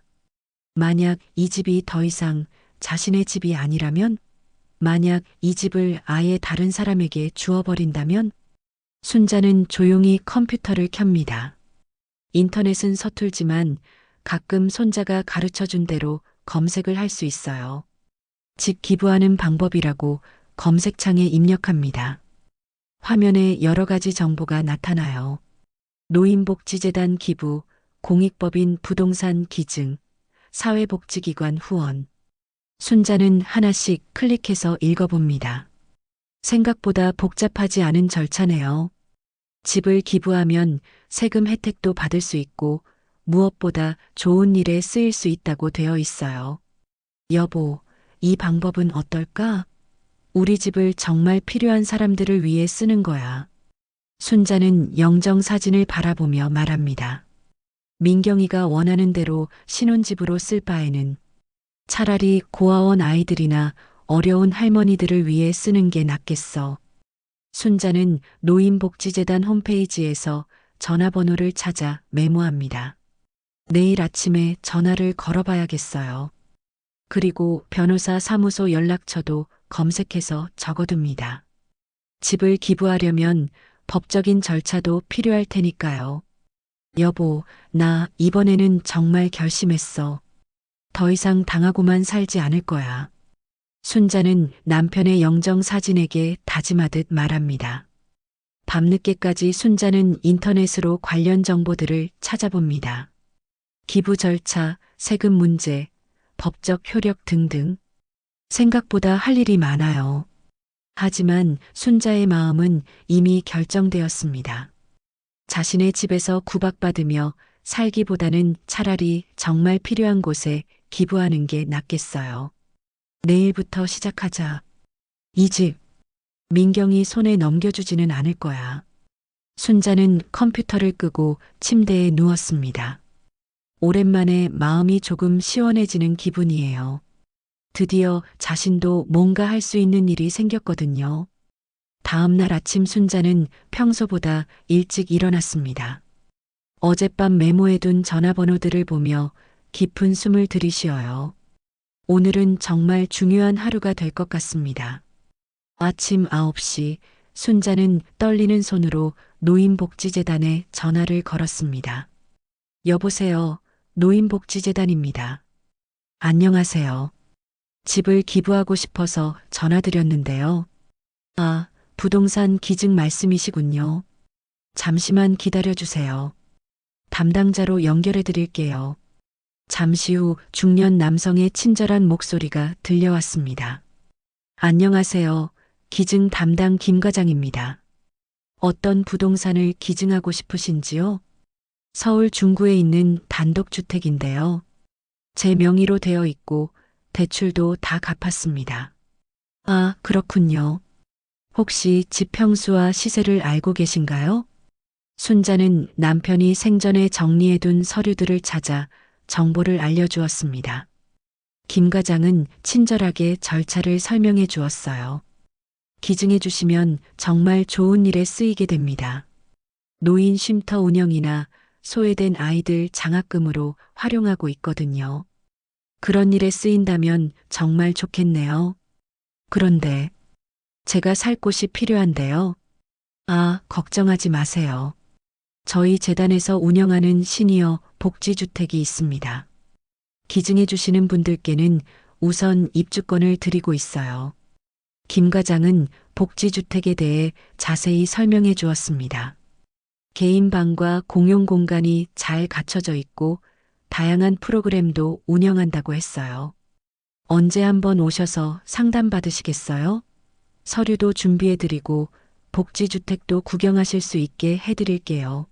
S1: 만약 이 집이 더 이상 자신의 집이 아니라면? 만약 이 집을 아예 다른 사람에게 주어버린다면? 순자는 조용히 컴퓨터를 켭니다. 인터넷은 서툴지만 가끔 손자가 가르쳐 준 대로 검색을 할 수 있어요. 집 기부하는 방법이라고 검색창에 입력합니다. 화면에 여러 가지 정보가 나타나요. 노인복지재단 기부, 공익법인 부동산 기증, 사회복지기관 후원. 순자는 하나씩 클릭해서 읽어봅니다. 생각보다 복잡하지 않은 절차네요. 집을 기부하면 세금 혜택도 받을 수 있고 무엇보다 좋은 일에 쓰일 수 있다고 되어 있어요. 여보, 이 방법은 어떨까? 우리 집을 정말 필요한 사람들을 위해 쓰는 거야. 순자는 영정사진을 바라보며 말합니다. 민경이가 원하는 대로 신혼집으로 쓸 바에는 차라리 고아원 아이들이나 어려운 할머니들을 위해 쓰는 게 낫겠어. 순자는 노인복지재단 홈페이지에서 전화번호를 찾아 메모합니다. 내일 아침에 전화를 걸어봐야겠어요. 그리고 변호사 사무소 연락처도 검색해서 적어둡니다. 집을 기부하려면 법적인 절차도 필요할 테니까요. 여보, 나 이번에는 정말 결심했어. 더 이상 당하고만 살지 않을 거야. 순자는 남편의 영정사진에게 다짐하듯 말합니다. 밤늦게까지 순자는 인터넷으로 관련 정보들을 찾아봅니다. 기부 절차, 세금 문제, 법적 효력 등등. 생각보다 할 일이 많아요. 하지만 순자의 마음은 이미 결정되었습니다. 자신의 집에서 구박받으며 살기보다는 차라리 정말 필요한 곳에 기부하는 게 낫겠어요. 내일부터 시작하자. 이 집, 민경이 손에 넘겨주지는 않을 거야. 순자는 컴퓨터를 끄고 침대에 누웠습니다. 오랜만에 마음이 조금 시원해지는 기분이에요. 드디어 자신도 뭔가 할 수 있는 일이 생겼거든요. 다음 날 아침 순자는 평소보다 일찍 일어났습니다. 어젯밤 메모해둔 전화번호들을 보며 깊은 숨을 들이쉬어요. 오늘은 정말 중요한 하루가 될 것 같습니다. 아침 9시 순자는 떨리는 손으로 노인복지재단에 전화를 걸었습니다. 여보세요. 노인복지재단입니다. 안녕하세요. 집을 기부하고 싶어서 전화드렸는데요. 아, 부동산 기증 말씀이시군요. 잠시만 기다려주세요. 담당자로 연결해 드릴게요. 잠시 후 중년 남성의 친절한 목소리가 들려왔습니다. 안녕하세요. 기증 담당 김 과장입니다. 어떤 부동산을 기증하고 싶으신지요? 서울 중구에 있는 단독주택인데요. 제 명의로 되어 있고 대출도 다 갚았습니다. 아, 그렇군요. 혹시 집 평수와 시세를 알고 계신가요? 순자는 남편이 생전에 정리해둔 서류들을 찾아 정보를 알려주었습니다. 김 과장은 친절하게 절차를 설명해 주었어요. 기증해 주시면 정말 좋은 일에 쓰이게 됩니다. 노인 쉼터 운영이나 소외된 아이들 장학금으로 활용하고 있거든요. 그런 일에 쓰인다면 정말 좋겠네요. 그런데 제가 살 곳이 필요한데요. 아, 걱정하지 마세요. 저희 재단에서 운영하는 시니어 복지주택이 있습니다. 기증해 주시는 분들께는 우선 입주권을 드리고 있어요. 김 과장은 복지주택에 대해 자세히 설명해 주었습니다. 개인 방과 공용 공간이 잘 갖춰져 있고 다양한 프로그램도 운영한다고 했어요. 언제 한번 오셔서 상담 받으시겠어요? 서류도 준비해드리고 복지주택도 구경하실 수 있게 해드릴게요.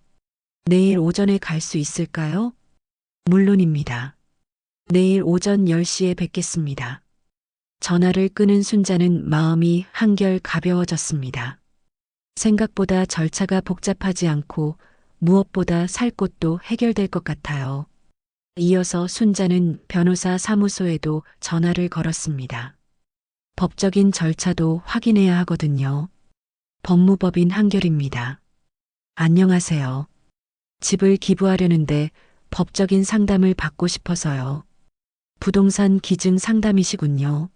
S1: 내일 오전에 갈 수 있을까요? 물론입니다. 내일 오전 10시에 뵙겠습니다. 전화를 끄는 순자는 마음이 한결 가벼워졌습니다. 생각보다 절차가 복잡하지 않고 무엇보다 살 곳도 해결될 것 같아요. 이어서 순자는 변호사 사무소에도 전화를 걸었습니다. 법적인 절차도 확인해야 하거든요. 법무법인 한결입니다. 안녕하세요. 집을 기부하려는데 법적인 상담을 받고 싶어서요. 부동산 기증 상담이시군요.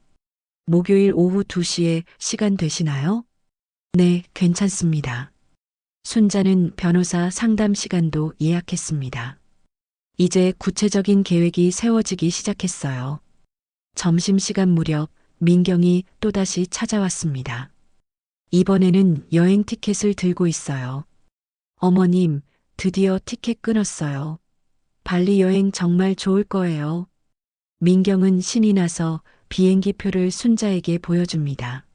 S1: 목요일 오후 2시에 시간 되시나요? 네, 괜찮습니다. 순자는 변호사 상담 시간도 예약했습니다. 이제 구체적인 계획이 세워지기 시작했어요. 점심시간 무렵 민경이 또다시 찾아왔습니다. 이번에는 여행 티켓을 들고 있어요. 어머님, 드디어 티켓 끊었어요. 발리 여행 정말 좋을 거예요. 민경은 신이 나서 비행기 표를 순자에게 보여줍니다.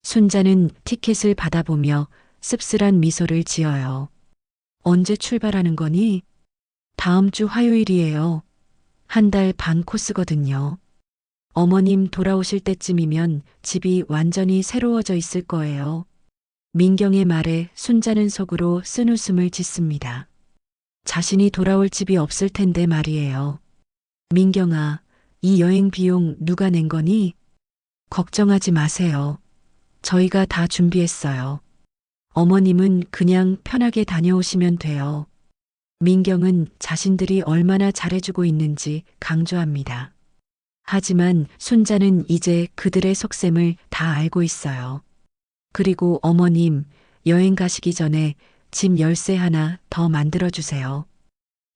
S1: 순자는 티켓을 받아보며 씁쓸한 미소를 지어요. 언제 출발하는 거니? 다음 주 화요일이에요. 한 달 반 코스거든요. 어머님 돌아오실 때쯤이면 집이 완전히 새로워져 있을 거예요. 민경의 말에 순자는 속으로 쓴웃음을 짓습니다. 자신이 돌아올 집이 없을 텐데 말이에요. 민경아, 이 여행 비용 누가 낸 거니? 걱정하지 마세요. 저희가 다 준비했어요. 어머님은 그냥 편하게 다녀오시면 돼요. 민경은 자신들이 얼마나 잘해주고 있는지 강조합니다. 하지만 순자는 이제 그들의 속셈을 다 알고 있어요. 그리고 어머님, 여행 가시기 전에 집 열쇠 하나 더 만들어주세요.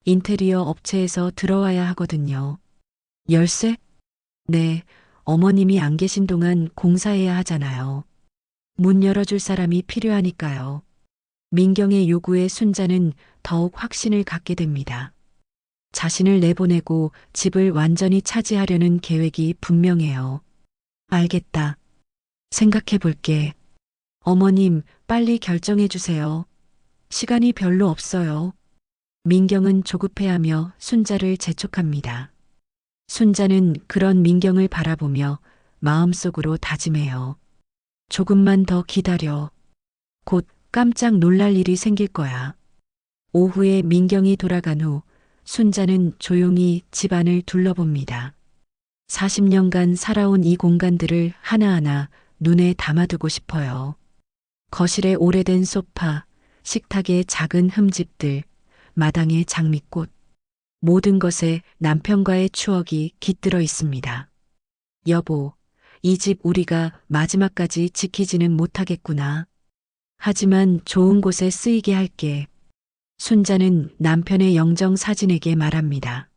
S1: 인테리어 업체에서 들어와야 하거든요. 열쇠? 네, 어머님이 안 계신 동안 공사해야 하잖아요. 문 열어줄 사람이 필요하니까요. 민경의 요구에 순자는 더욱 확신을 갖게 됩니다. 자신을 내보내고 집을 완전히 차지하려는 계획이 분명해요. 알겠다. 생각해 볼게. 어머님, 빨리 결정해 주세요. 시간이 별로 없어요. 민경은 조급해하며 순자를 재촉합니다. 순자는 그런 민경을 바라보며 마음속으로 다짐해요. 조금만 더 기다려. 곧 깜짝 놀랄 일이 생길 거야. 오후에 민경이 돌아간 후 순자는 조용히 집안을 둘러봅니다. 40년간 살아온 이 공간들을 하나하나 눈에 담아두고 싶어요. 거실의 오래된 소파, 식탁의 작은 흠집들, 마당의 장미꽃, 모든 것에 남편과의 추억이 깃들어 있습니다. 여보, 이 집 우리가 마지막까지 지키지는 못하겠구나. 하지만 좋은 곳에 쓰이게 할게. 순자는 남편의 영정 사진에게 말합니다.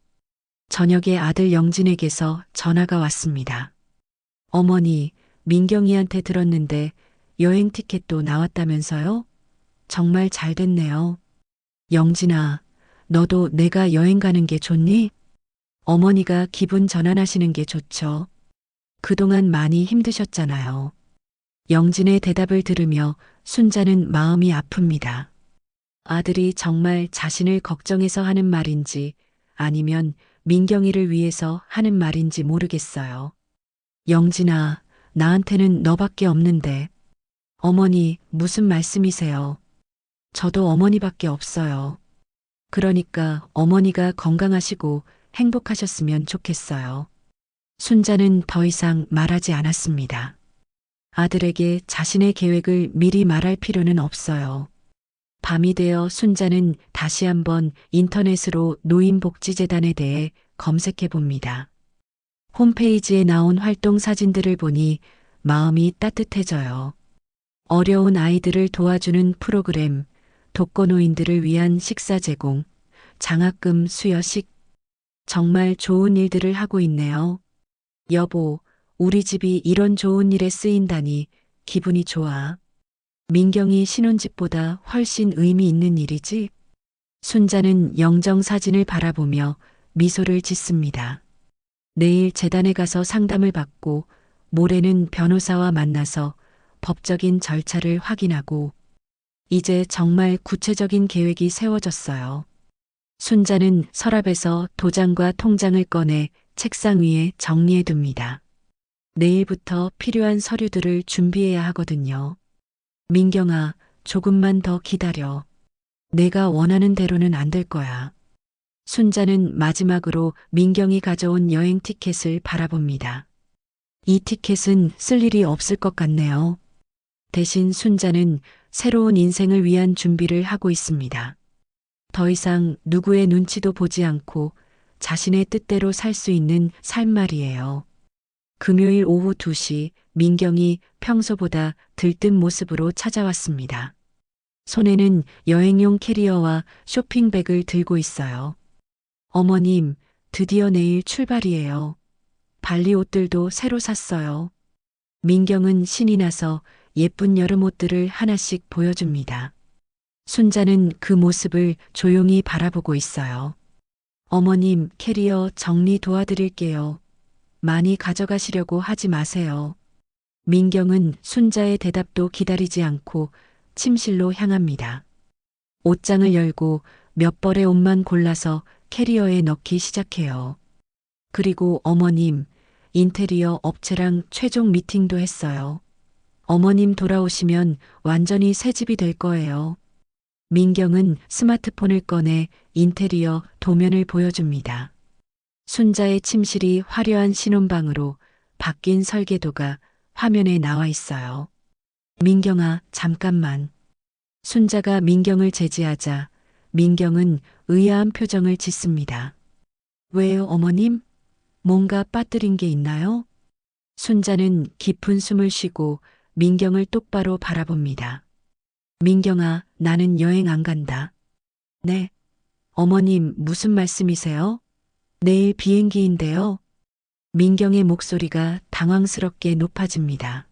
S1: 저녁에 아들 영진에게서 전화가 왔습니다. 어머니, 민경이한테 들었는데 여행 티켓도 나왔다면서요? 정말 잘 됐네요. 영진아, 너도 내가 여행 가는 게 좋니? 어머니가 기분 전환하시는 게 좋죠. 그동안 많이 힘드셨잖아요. 영진의 대답을 들으며 순자는 마음이 아픕니다. 아들이 정말 자신을 걱정해서 하는 말인지 아니면 민경이를 위해서 하는 말인지 모르겠어요. 영진아, 나한테는 너밖에 없는데. 어머니, 무슨 말씀이세요? 저도 어머니밖에 없어요. 그러니까 어머니가 건강하시고 행복하셨으면 좋겠어요. 순자는 더 이상 말하지 않았습니다. 아들에게 자신의 계획을 미리 말할 필요는 없어요. 밤이 되어 순자는 다시 한번 인터넷으로 노인복지재단에 대해 검색해 봅니다. 홈페이지에 나온 활동 사진들을 보니 마음이 따뜻해져요. 어려운 아이들을 도와주는 프로그램, 독거노인들을 위한 식사 제공, 장학금 수여식, 정말 좋은 일들을 하고 있네요. 여보, 우리 집이 이런 좋은 일에 쓰인다니 기분이 좋아. 민경이 신혼집보다 훨씬 의미 있는 일이지? 순자는 영정 사진을 바라보며 미소를 짓습니다. 내일 재단에 가서 상담을 받고 모레는 변호사와 만나서 법적인 절차를 확인하고 이제 정말 구체적인 계획이 세워졌어요. 순자는 서랍에서 도장과 통장을 꺼내 책상 위에 정리해 둡니다. 내일부터 필요한 서류들을 준비해야 하거든요. 민경아, 조금만 더 기다려. 내가 원하는 대로는 안 될 거야. 순자는 마지막으로 민경이 가져온 여행 티켓을 바라봅니다. 이 티켓은 쓸 일이 없을 것 같네요. 대신 순자는 새로운 인생을 위한 준비를 하고 있습니다. 더 이상 누구의 눈치도 보지 않고 자신의 뜻대로 살 수 있는 삶 말이에요. 금요일 오후 2시 민경이 평소보다 들뜬 모습으로 찾아왔습니다. 손에는 여행용 캐리어와 쇼핑백을 들고 있어요. 어머님, 드디어 내일 출발이에요. 발리 옷들도 새로 샀어요. 민경은 신이 나서 예쁜 여름 옷들을 하나씩 보여줍니다. 순자는 그 모습을 조용히 바라보고 있어요. 어머님, 캐리어 정리 도와드릴게요. 많이 가져가시려고 하지 마세요. 민경은 순자의 대답도 기다리지 않고 침실로 향합니다. 옷장을 열고 몇 벌의 옷만 골라서 캐리어에 넣기 시작해요. 그리고 어머님, 인테리어 업체랑 최종 미팅도 했어요. 어머님 돌아오시면 완전히 새 집이 될 거예요. 민경은 스마트폰을 꺼내 인테리어 도면을 보여줍니다. 순자의 침실이 화려한 신혼방으로 바뀐 설계도가 화면에 나와 있어요. 민경아, 잠깐만. 순자가 민경을 제지하자 민경은 의아한 표정을 짓습니다. 왜요, 어머님? 뭔가 빠뜨린 게 있나요? 순자는 깊은 숨을 쉬고 민경을 똑바로 바라봅니다. 민경아, 나는 여행 안 간다. 네. 어머님, 무슨 말씀이세요? 내일 비행기인데요. 민경의 목소리가 당황스럽게 높아집니다.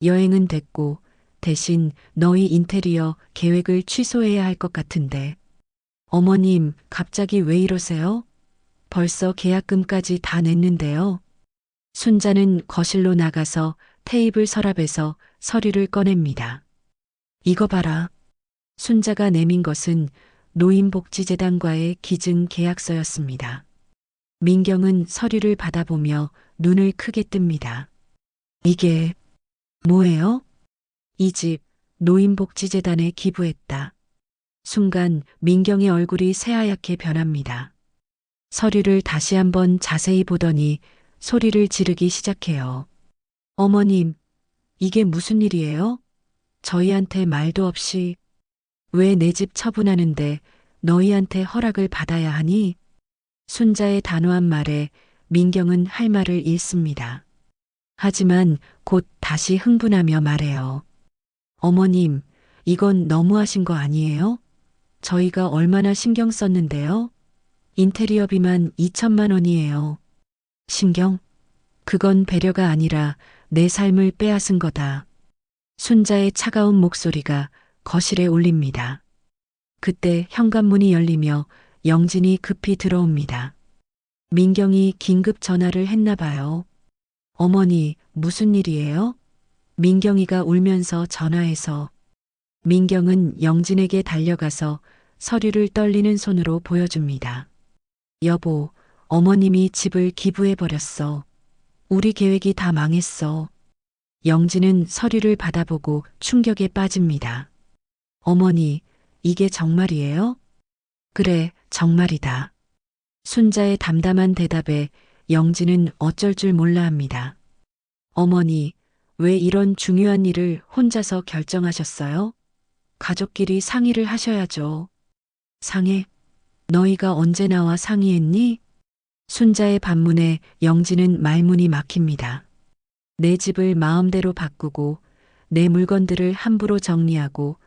S1: 여행은 됐고 대신 너희 인테리어 계획을 취소해야 할 것 같은데. 어머님, 갑자기 왜 이러세요? 벌써 계약금까지 다 냈는데요. 순자는 거실로 나가서 테이블 서랍에서 서류를 꺼냅니다. 이거 봐라. 순자가 내민 것은 노인복지재단과의 기증 계약서였습니다. 민경은 서류를 받아보며 눈을 크게 뜹니다. 이게 뭐예요? 이 집 노인복지재단에 기부했다. 순간 민경의 얼굴이 새하얗게 변합니다. 서류를 다시 한번 자세히 보더니 소리를 지르기 시작해요. 어머님, 이게 무슨 일이에요? 저희한테 말도 없이 왜 내 집 처분하는데 너희한테 허락을 받아야 하니? 순자의 단호한 말에 민경은 할 말을 잃습니다. 하지만 곧 다시 흥분하며 말해요. 어머님, 이건 너무하신 거 아니에요? 저희가 얼마나 신경 썼는데요? 인테리어비만 2천만 원이에요. 신경? 그건 배려가 아니라 내 삶을 빼앗은 거다. 순자의 차가운 목소리가 거실에 울립니다. 그때 현관문이 열리며 영진이 급히 들어옵니다. 민경이 긴급 전화를 했나 봐요. 어머니, 무슨 일이에요? 민경이가 울면서 전화해서. 민경은 영진에게 달려가서 서류를 떨리는 손으로 보여줍니다. 여보, 어머님이 집을 기부해버렸어. 우리 계획이 다 망했어. 영진은 서류를 받아보고 충격에 빠집니다. 어머니, 이게 정말이에요? 그래, 정말이다. 순자의 담담한 대답에 영진은 어쩔 줄 몰라 합니다. 어머니, 왜 이런 중요한 일을 혼자서 결정하셨어요? 가족끼리 상의를 하셔야죠. 상해? 너희가 언제 나와 상의했니? 순자의 반문에 영진은 말문이 막힙니다. 내 집을 마음대로 바꾸고 내 물건들을 함부로 정리하고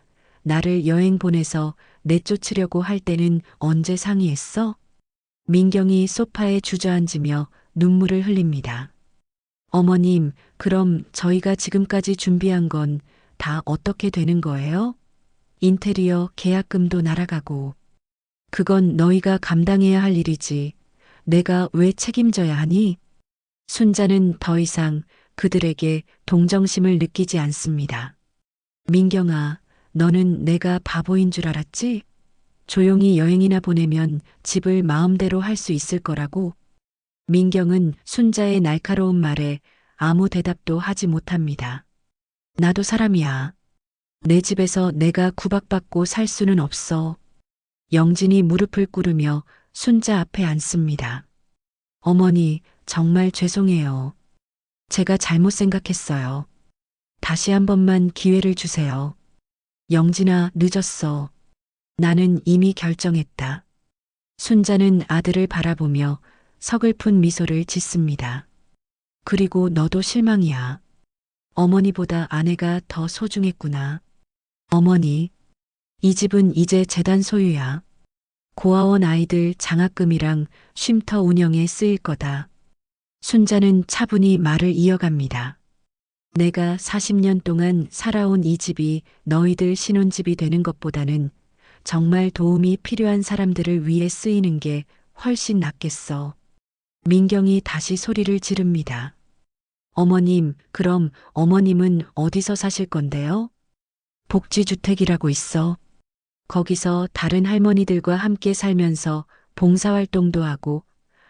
S1: 나를 여행 보내서 내쫓으려고 할 때는 언제 상의했어? 민경이 소파에 주저앉으며 눈물을 흘립니다. 어머님, 그럼 저희가 지금까지 준비한 건 다 어떻게 되는 거예요? 인테리어 계약금도 날아가고. 그건 너희가 감당해야 할 일이지. 내가 왜 책임져야 하니? 순자는 더 이상 그들에게 동정심을 느끼지 않습니다. 민경아, 너는 내가 바보인 줄 알았지? 조용히 여행이나 보내면 집을 마음대로 할 수 있을 거라고. 민경은 순자의 날카로운 말에 아무 대답도 하지 못합니다. 나도 사람이야. 내 집에서 내가 구박받고 살 수는 없어. 영진이 무릎을 꿇으며 순자 앞에 앉습니다. 어머니, 정말 죄송해요. 제가 잘못 생각했어요. 다시 한 번만 기회를 주세요. 영진아, 늦었어. 나는 이미 결정했다. 순자는 아들을 바라보며 서글픈 미소를 짓습니다. 그리고 너도 실망이야. 어머니보다 아내가 더 소중했구나. 어머니, 이 집은 이제 재단 소유야. 고아원 아이들 장학금이랑 쉼터 운영에 쓰일 거다. 순자는 차분히 말을 이어갑니다. 내가 40년 동안 살아온 이 집이 너희들 신혼집이 되는 것보다는 정말 도움이 필요한 사람들을 위해 쓰이는 게 훨씬 낫겠어. 민경이 다시 소리를 지릅니다. 어머님, 그럼 어머님은 어디서 사실 건데요? 복지주택이라고 있어. 거기서 다른 할머니들과 함께 살면서 봉사활동도 하고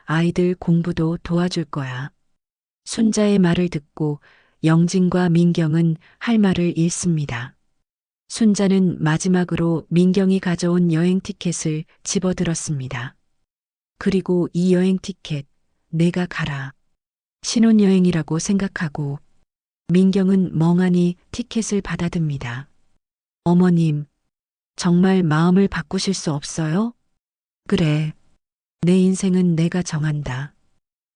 S1: 아이들 공부도 도와줄 거야. 순자의 말을 듣고 영진과 민경은 할 말을 잃습니다. 순자는 마지막으로 민경이 가져온 여행 티켓을 집어들었습니다. 그리고 이 여행 티켓, 내가 가라. 신혼여행이라고 생각하고 민경은 멍하니 티켓을 받아듭니다. 어머님, 정말 마음을 바꾸실 수 없어요? 그래. 내 인생은 내가 정한다.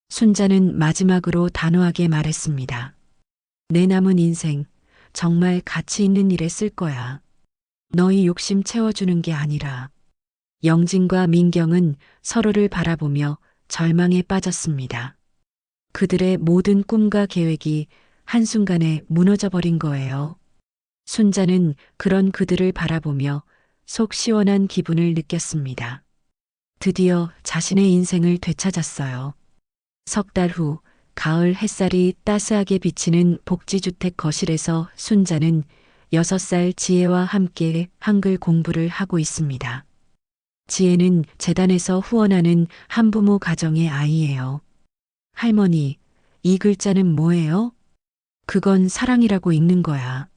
S1: 순자는 마지막으로 단호하게 말했습니다. 내 남은 인생 정말 가치 있는 일에 쓸 거야. 너희 욕심 채워주는 게 아니라. 영진과 민경은 서로를 바라보며 절망에 빠졌습니다. 그들의 모든 꿈과 계획이 한순간에 무너져 버린 거예요. 순자는 그런 그들을 바라보며 속 시원한 기분을 느꼈습니다. 드디어 자신의 인생을 되찾았어요. 석 달 후 가을 햇살이 따스하게 비치는 복지주택 거실에서 순자는 6살 지혜와 함께 한글 공부를 하고 있습니다. 지혜는 재단에서 후원하는 한부모 가정의 아이예요. 할머니, 이 글자는 뭐예요? 그건 사랑이라고 읽는 거야.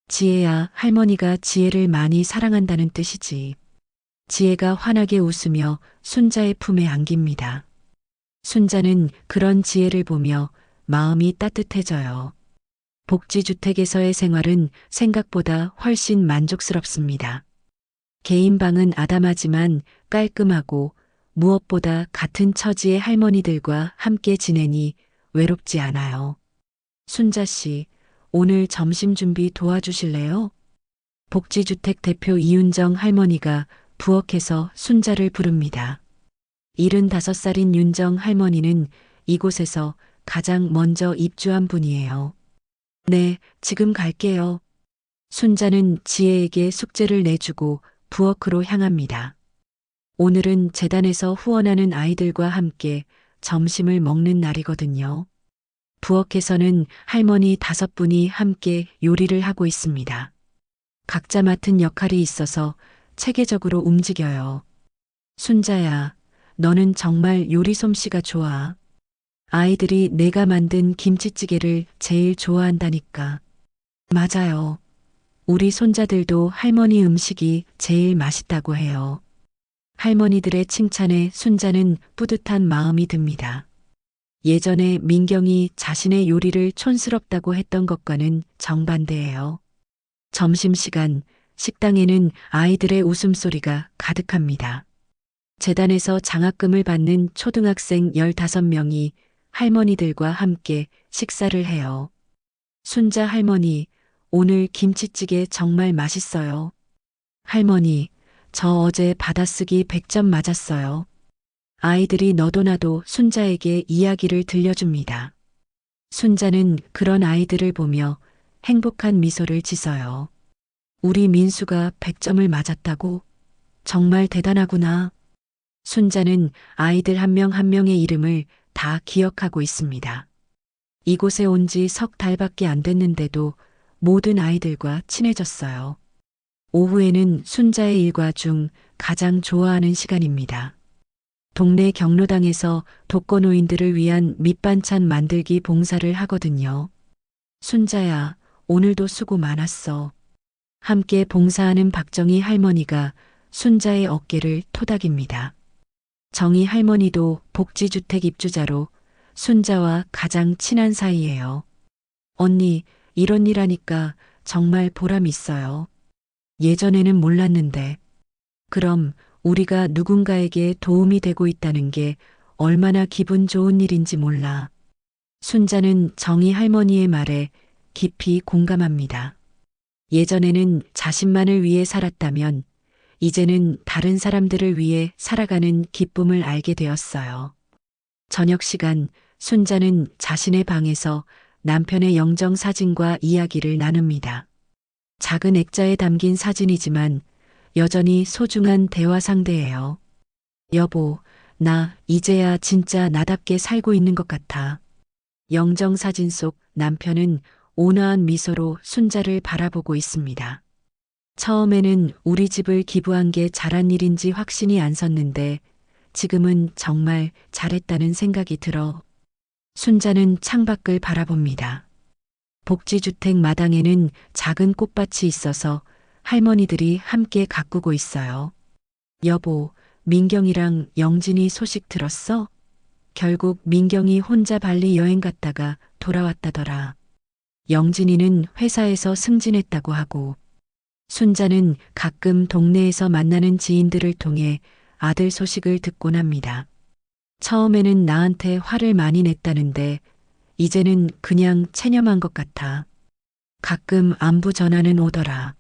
S1: 지혜야, 할머니가 지혜를 많이 사랑한다는 뜻이지. 지혜가 환하게 웃으며 순자의 품에 안깁니다. 순자는 그런 지혜를 보며 마음이 따뜻해져요. 복지주택에서의 생활은 생각보다 훨씬 만족스럽습니다. 개인 방은 아담하지만 깔끔하고 무엇보다 같은 처지의 할머니들과 함께 지내니 외롭지 않아요. 순자 씨, 오늘 점심 준비 도와주실래요? 복지주택 대표 이윤정 할머니가 부엌에서 순자를 부릅니다. 75살인 윤정 할머니는 이곳에서 가장 먼저 입주한 분이에요. 네, 지금 갈게요. 순자는 지혜에게 숙제를 내주고 부엌으로 향합니다. 오늘은 재단에서 후원하는 아이들과 함께 점심을 먹는 날이거든요. 부엌에서는 할머니 5분이 함께 요리를 하고 있습니다. 각자 맡은 역할이 있어서 체계적으로 움직여요. 순자야, 너는 정말 요리 솜씨가 좋아. 아이들이 내가 만든 김치찌개를 제일 좋아한다니까. 맞아요. 우리 손자들도 할머니 음식이 제일 맛있다고 해요. 할머니들의 칭찬에 순자는 뿌듯한 마음이 듭니다. 예전에 민경이 자신의 요리를 촌스럽다고 했던 것과는 정반대예요. 점심시간, 식당에는 아이들의 웃음소리가 가득합니다. 재단에서 장학금을 받는 초등학생 15명이 할머니들과 함께 식사를 해요. 순자 할머니, 오늘 김치찌개 정말 맛있어요. 할머니, 저 어제 받아쓰기 100점 맞았어요. 아이들이 너도 나도 순자에게 이야기를 들려줍니다. 순자는 그런 아이들을 보며 행복한 미소를 짓어요. 우리 민수가 100점을 맞았다고? 정말 대단하구나. 순자는 아이들 한 명 한 명의 이름을 다 기억하고 있습니다. 이곳에 온 지 석 달밖에 안 됐는데도 모든 아이들과 친해졌어요. 오후에는 순자의 일과 중 가장 좋아하는 시간입니다. 동네 경로당에서 독거노인들을 위한 밑반찬 만들기 봉사를 하거든요. 순자야, 오늘도 수고 많았어. 함께 봉사하는 박정희 할머니가 순자의 어깨를 토닥입니다. 정희 할머니도 복지주택 입주자로 순자와 가장 친한 사이예요. 언니, 이런 일 하니까 정말 보람 있어요. 예전에는 몰랐는데. 그럼 우리가 누군가에게 도움이 되고 있다는 게 얼마나 기분 좋은 일인지 몰라. 순자는 정희 할머니의 말에 깊이 공감합니다. 예전에는 자신만을 위해 살았다면 이제는 다른 사람들을 위해 살아가는 기쁨을 알게 되었어요. 저녁 시간 순자는 자신의 방에서 남편의 영정 사진과 이야기를 나눕니다. 작은 액자에 담긴 사진이지만 여전히 소중한 대화 상대예요. 여보, 나 이제야 진짜 나답게 살고 있는 것 같아. 영정 사진 속 남편은 온화한 미소로 순자를 바라보고 있습니다. 처음에는 우리 집을 기부한 게 잘한 일인지 확신이 안 섰는데 지금은 정말 잘했다는 생각이 들어. 순자는 창밖을 바라봅니다. 복지주택 마당에는 작은 꽃밭이 있어서 할머니들이 함께 가꾸고 있어요. 여보, 민경이랑 영진이 소식 들었어? 결국 민경이 혼자 발리 여행 갔다가 돌아왔다더라. 영진이는 회사에서 승진했다고 하고, 순자는 가끔 동네에서 만나는 지인들을 통해 아들 소식을 듣곤 합니다. 처음에는 나한테 화를 많이 냈다는데 이제는 그냥 체념한 것 같아. 가끔 안부 전화는 오더라.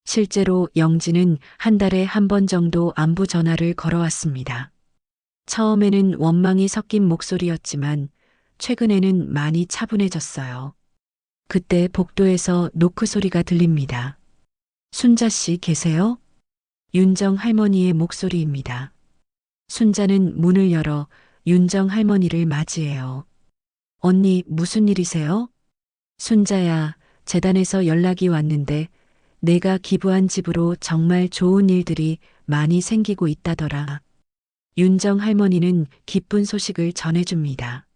S1: 실제로 영진은 한 달에 한 번 정도 안부 전화를 걸어왔습니다. 처음에는 원망이 섞인 목소리였지만 최근에는 많이 차분해졌어요. 그때 복도에서 노크 소리가 들립니다. 순자 씨 계세요? 윤정 할머니의 목소리입니다. 순자는 문을 열어 윤정 할머니를 맞이해요. 언니, 무슨 일이세요? 순자야, 재단에서 연락이 왔는데 내가 기부한 집으로 정말 좋은 일들이 많이 생기고 있다더라. 윤정 할머니는 기쁜 소식을 전해줍니다.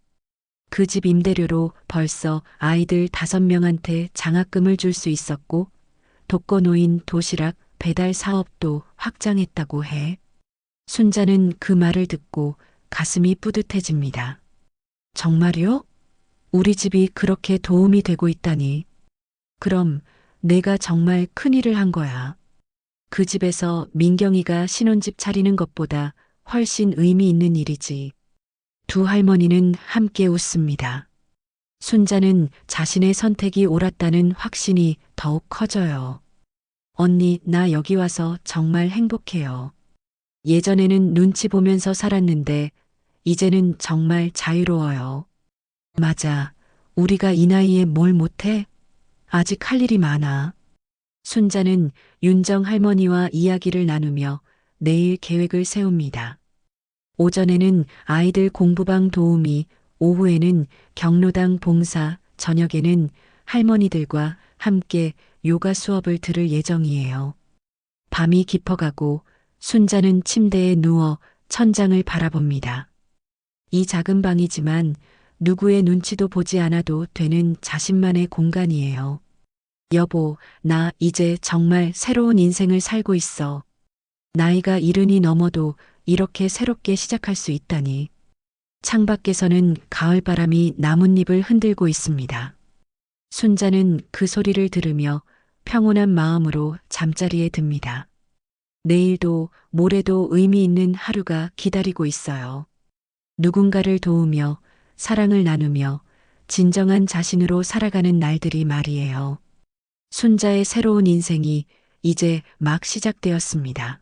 S1: 그 집 임대료로 벌써 아이들 5명한테 장학금을 줄 수 있었고 독거노인 도시락 배달 사업도 확장했다고 해. 순자는 그 말을 듣고 가슴이 뿌듯해집니다. 정말요? 우리 집이 그렇게 도움이 되고 있다니. 그럼 내가 정말 큰일을 한 거야. 그 집에서 민경이가 신혼집 차리는 것보다 훨씬 의미 있는 일이지. 두 할머니는 함께 웃습니다. 순자는 자신의 선택이 옳았다는 확신이 더욱 커져요. 언니, 나 여기 와서 정말 행복해요. 예전에는 눈치 보면서 살았는데 이제는 정말 자유로워요. 맞아. 우리가 이 나이에 뭘 못해? 아직 할 일이 많아. 순자는 윤정 할머니와 이야기를 나누며 내일 계획을 세웁니다. 오전에는 아이들 공부방 도우미, 오후에는 경로당 봉사, 저녁에는 할머니들과 함께 요가 수업을 들을 예정이에요. 밤이 깊어가고 순자는 침대에 누워 천장을 바라봅니다. 이 작은 방이지만 누구의 눈치도 보지 않아도 되는 자신만의 공간이에요. 여보, 나 이제 정말 새로운 인생을 살고 있어. 나이가 70이 넘어도 이렇게 새롭게 시작할 수 있다니. 창밖에서는 가을바람이 나뭇잎을 흔들고 있습니다. 순자는 그 소리를 들으며 평온한 마음으로 잠자리에 듭니다. 내일도 모레도 의미 있는 하루가 기다리고 있어요. 누군가를 도우며 사랑을 나누며 진정한 자신으로 살아가는 날들이 말이에요. 순자의 새로운 인생이 이제 막 시작되었습니다.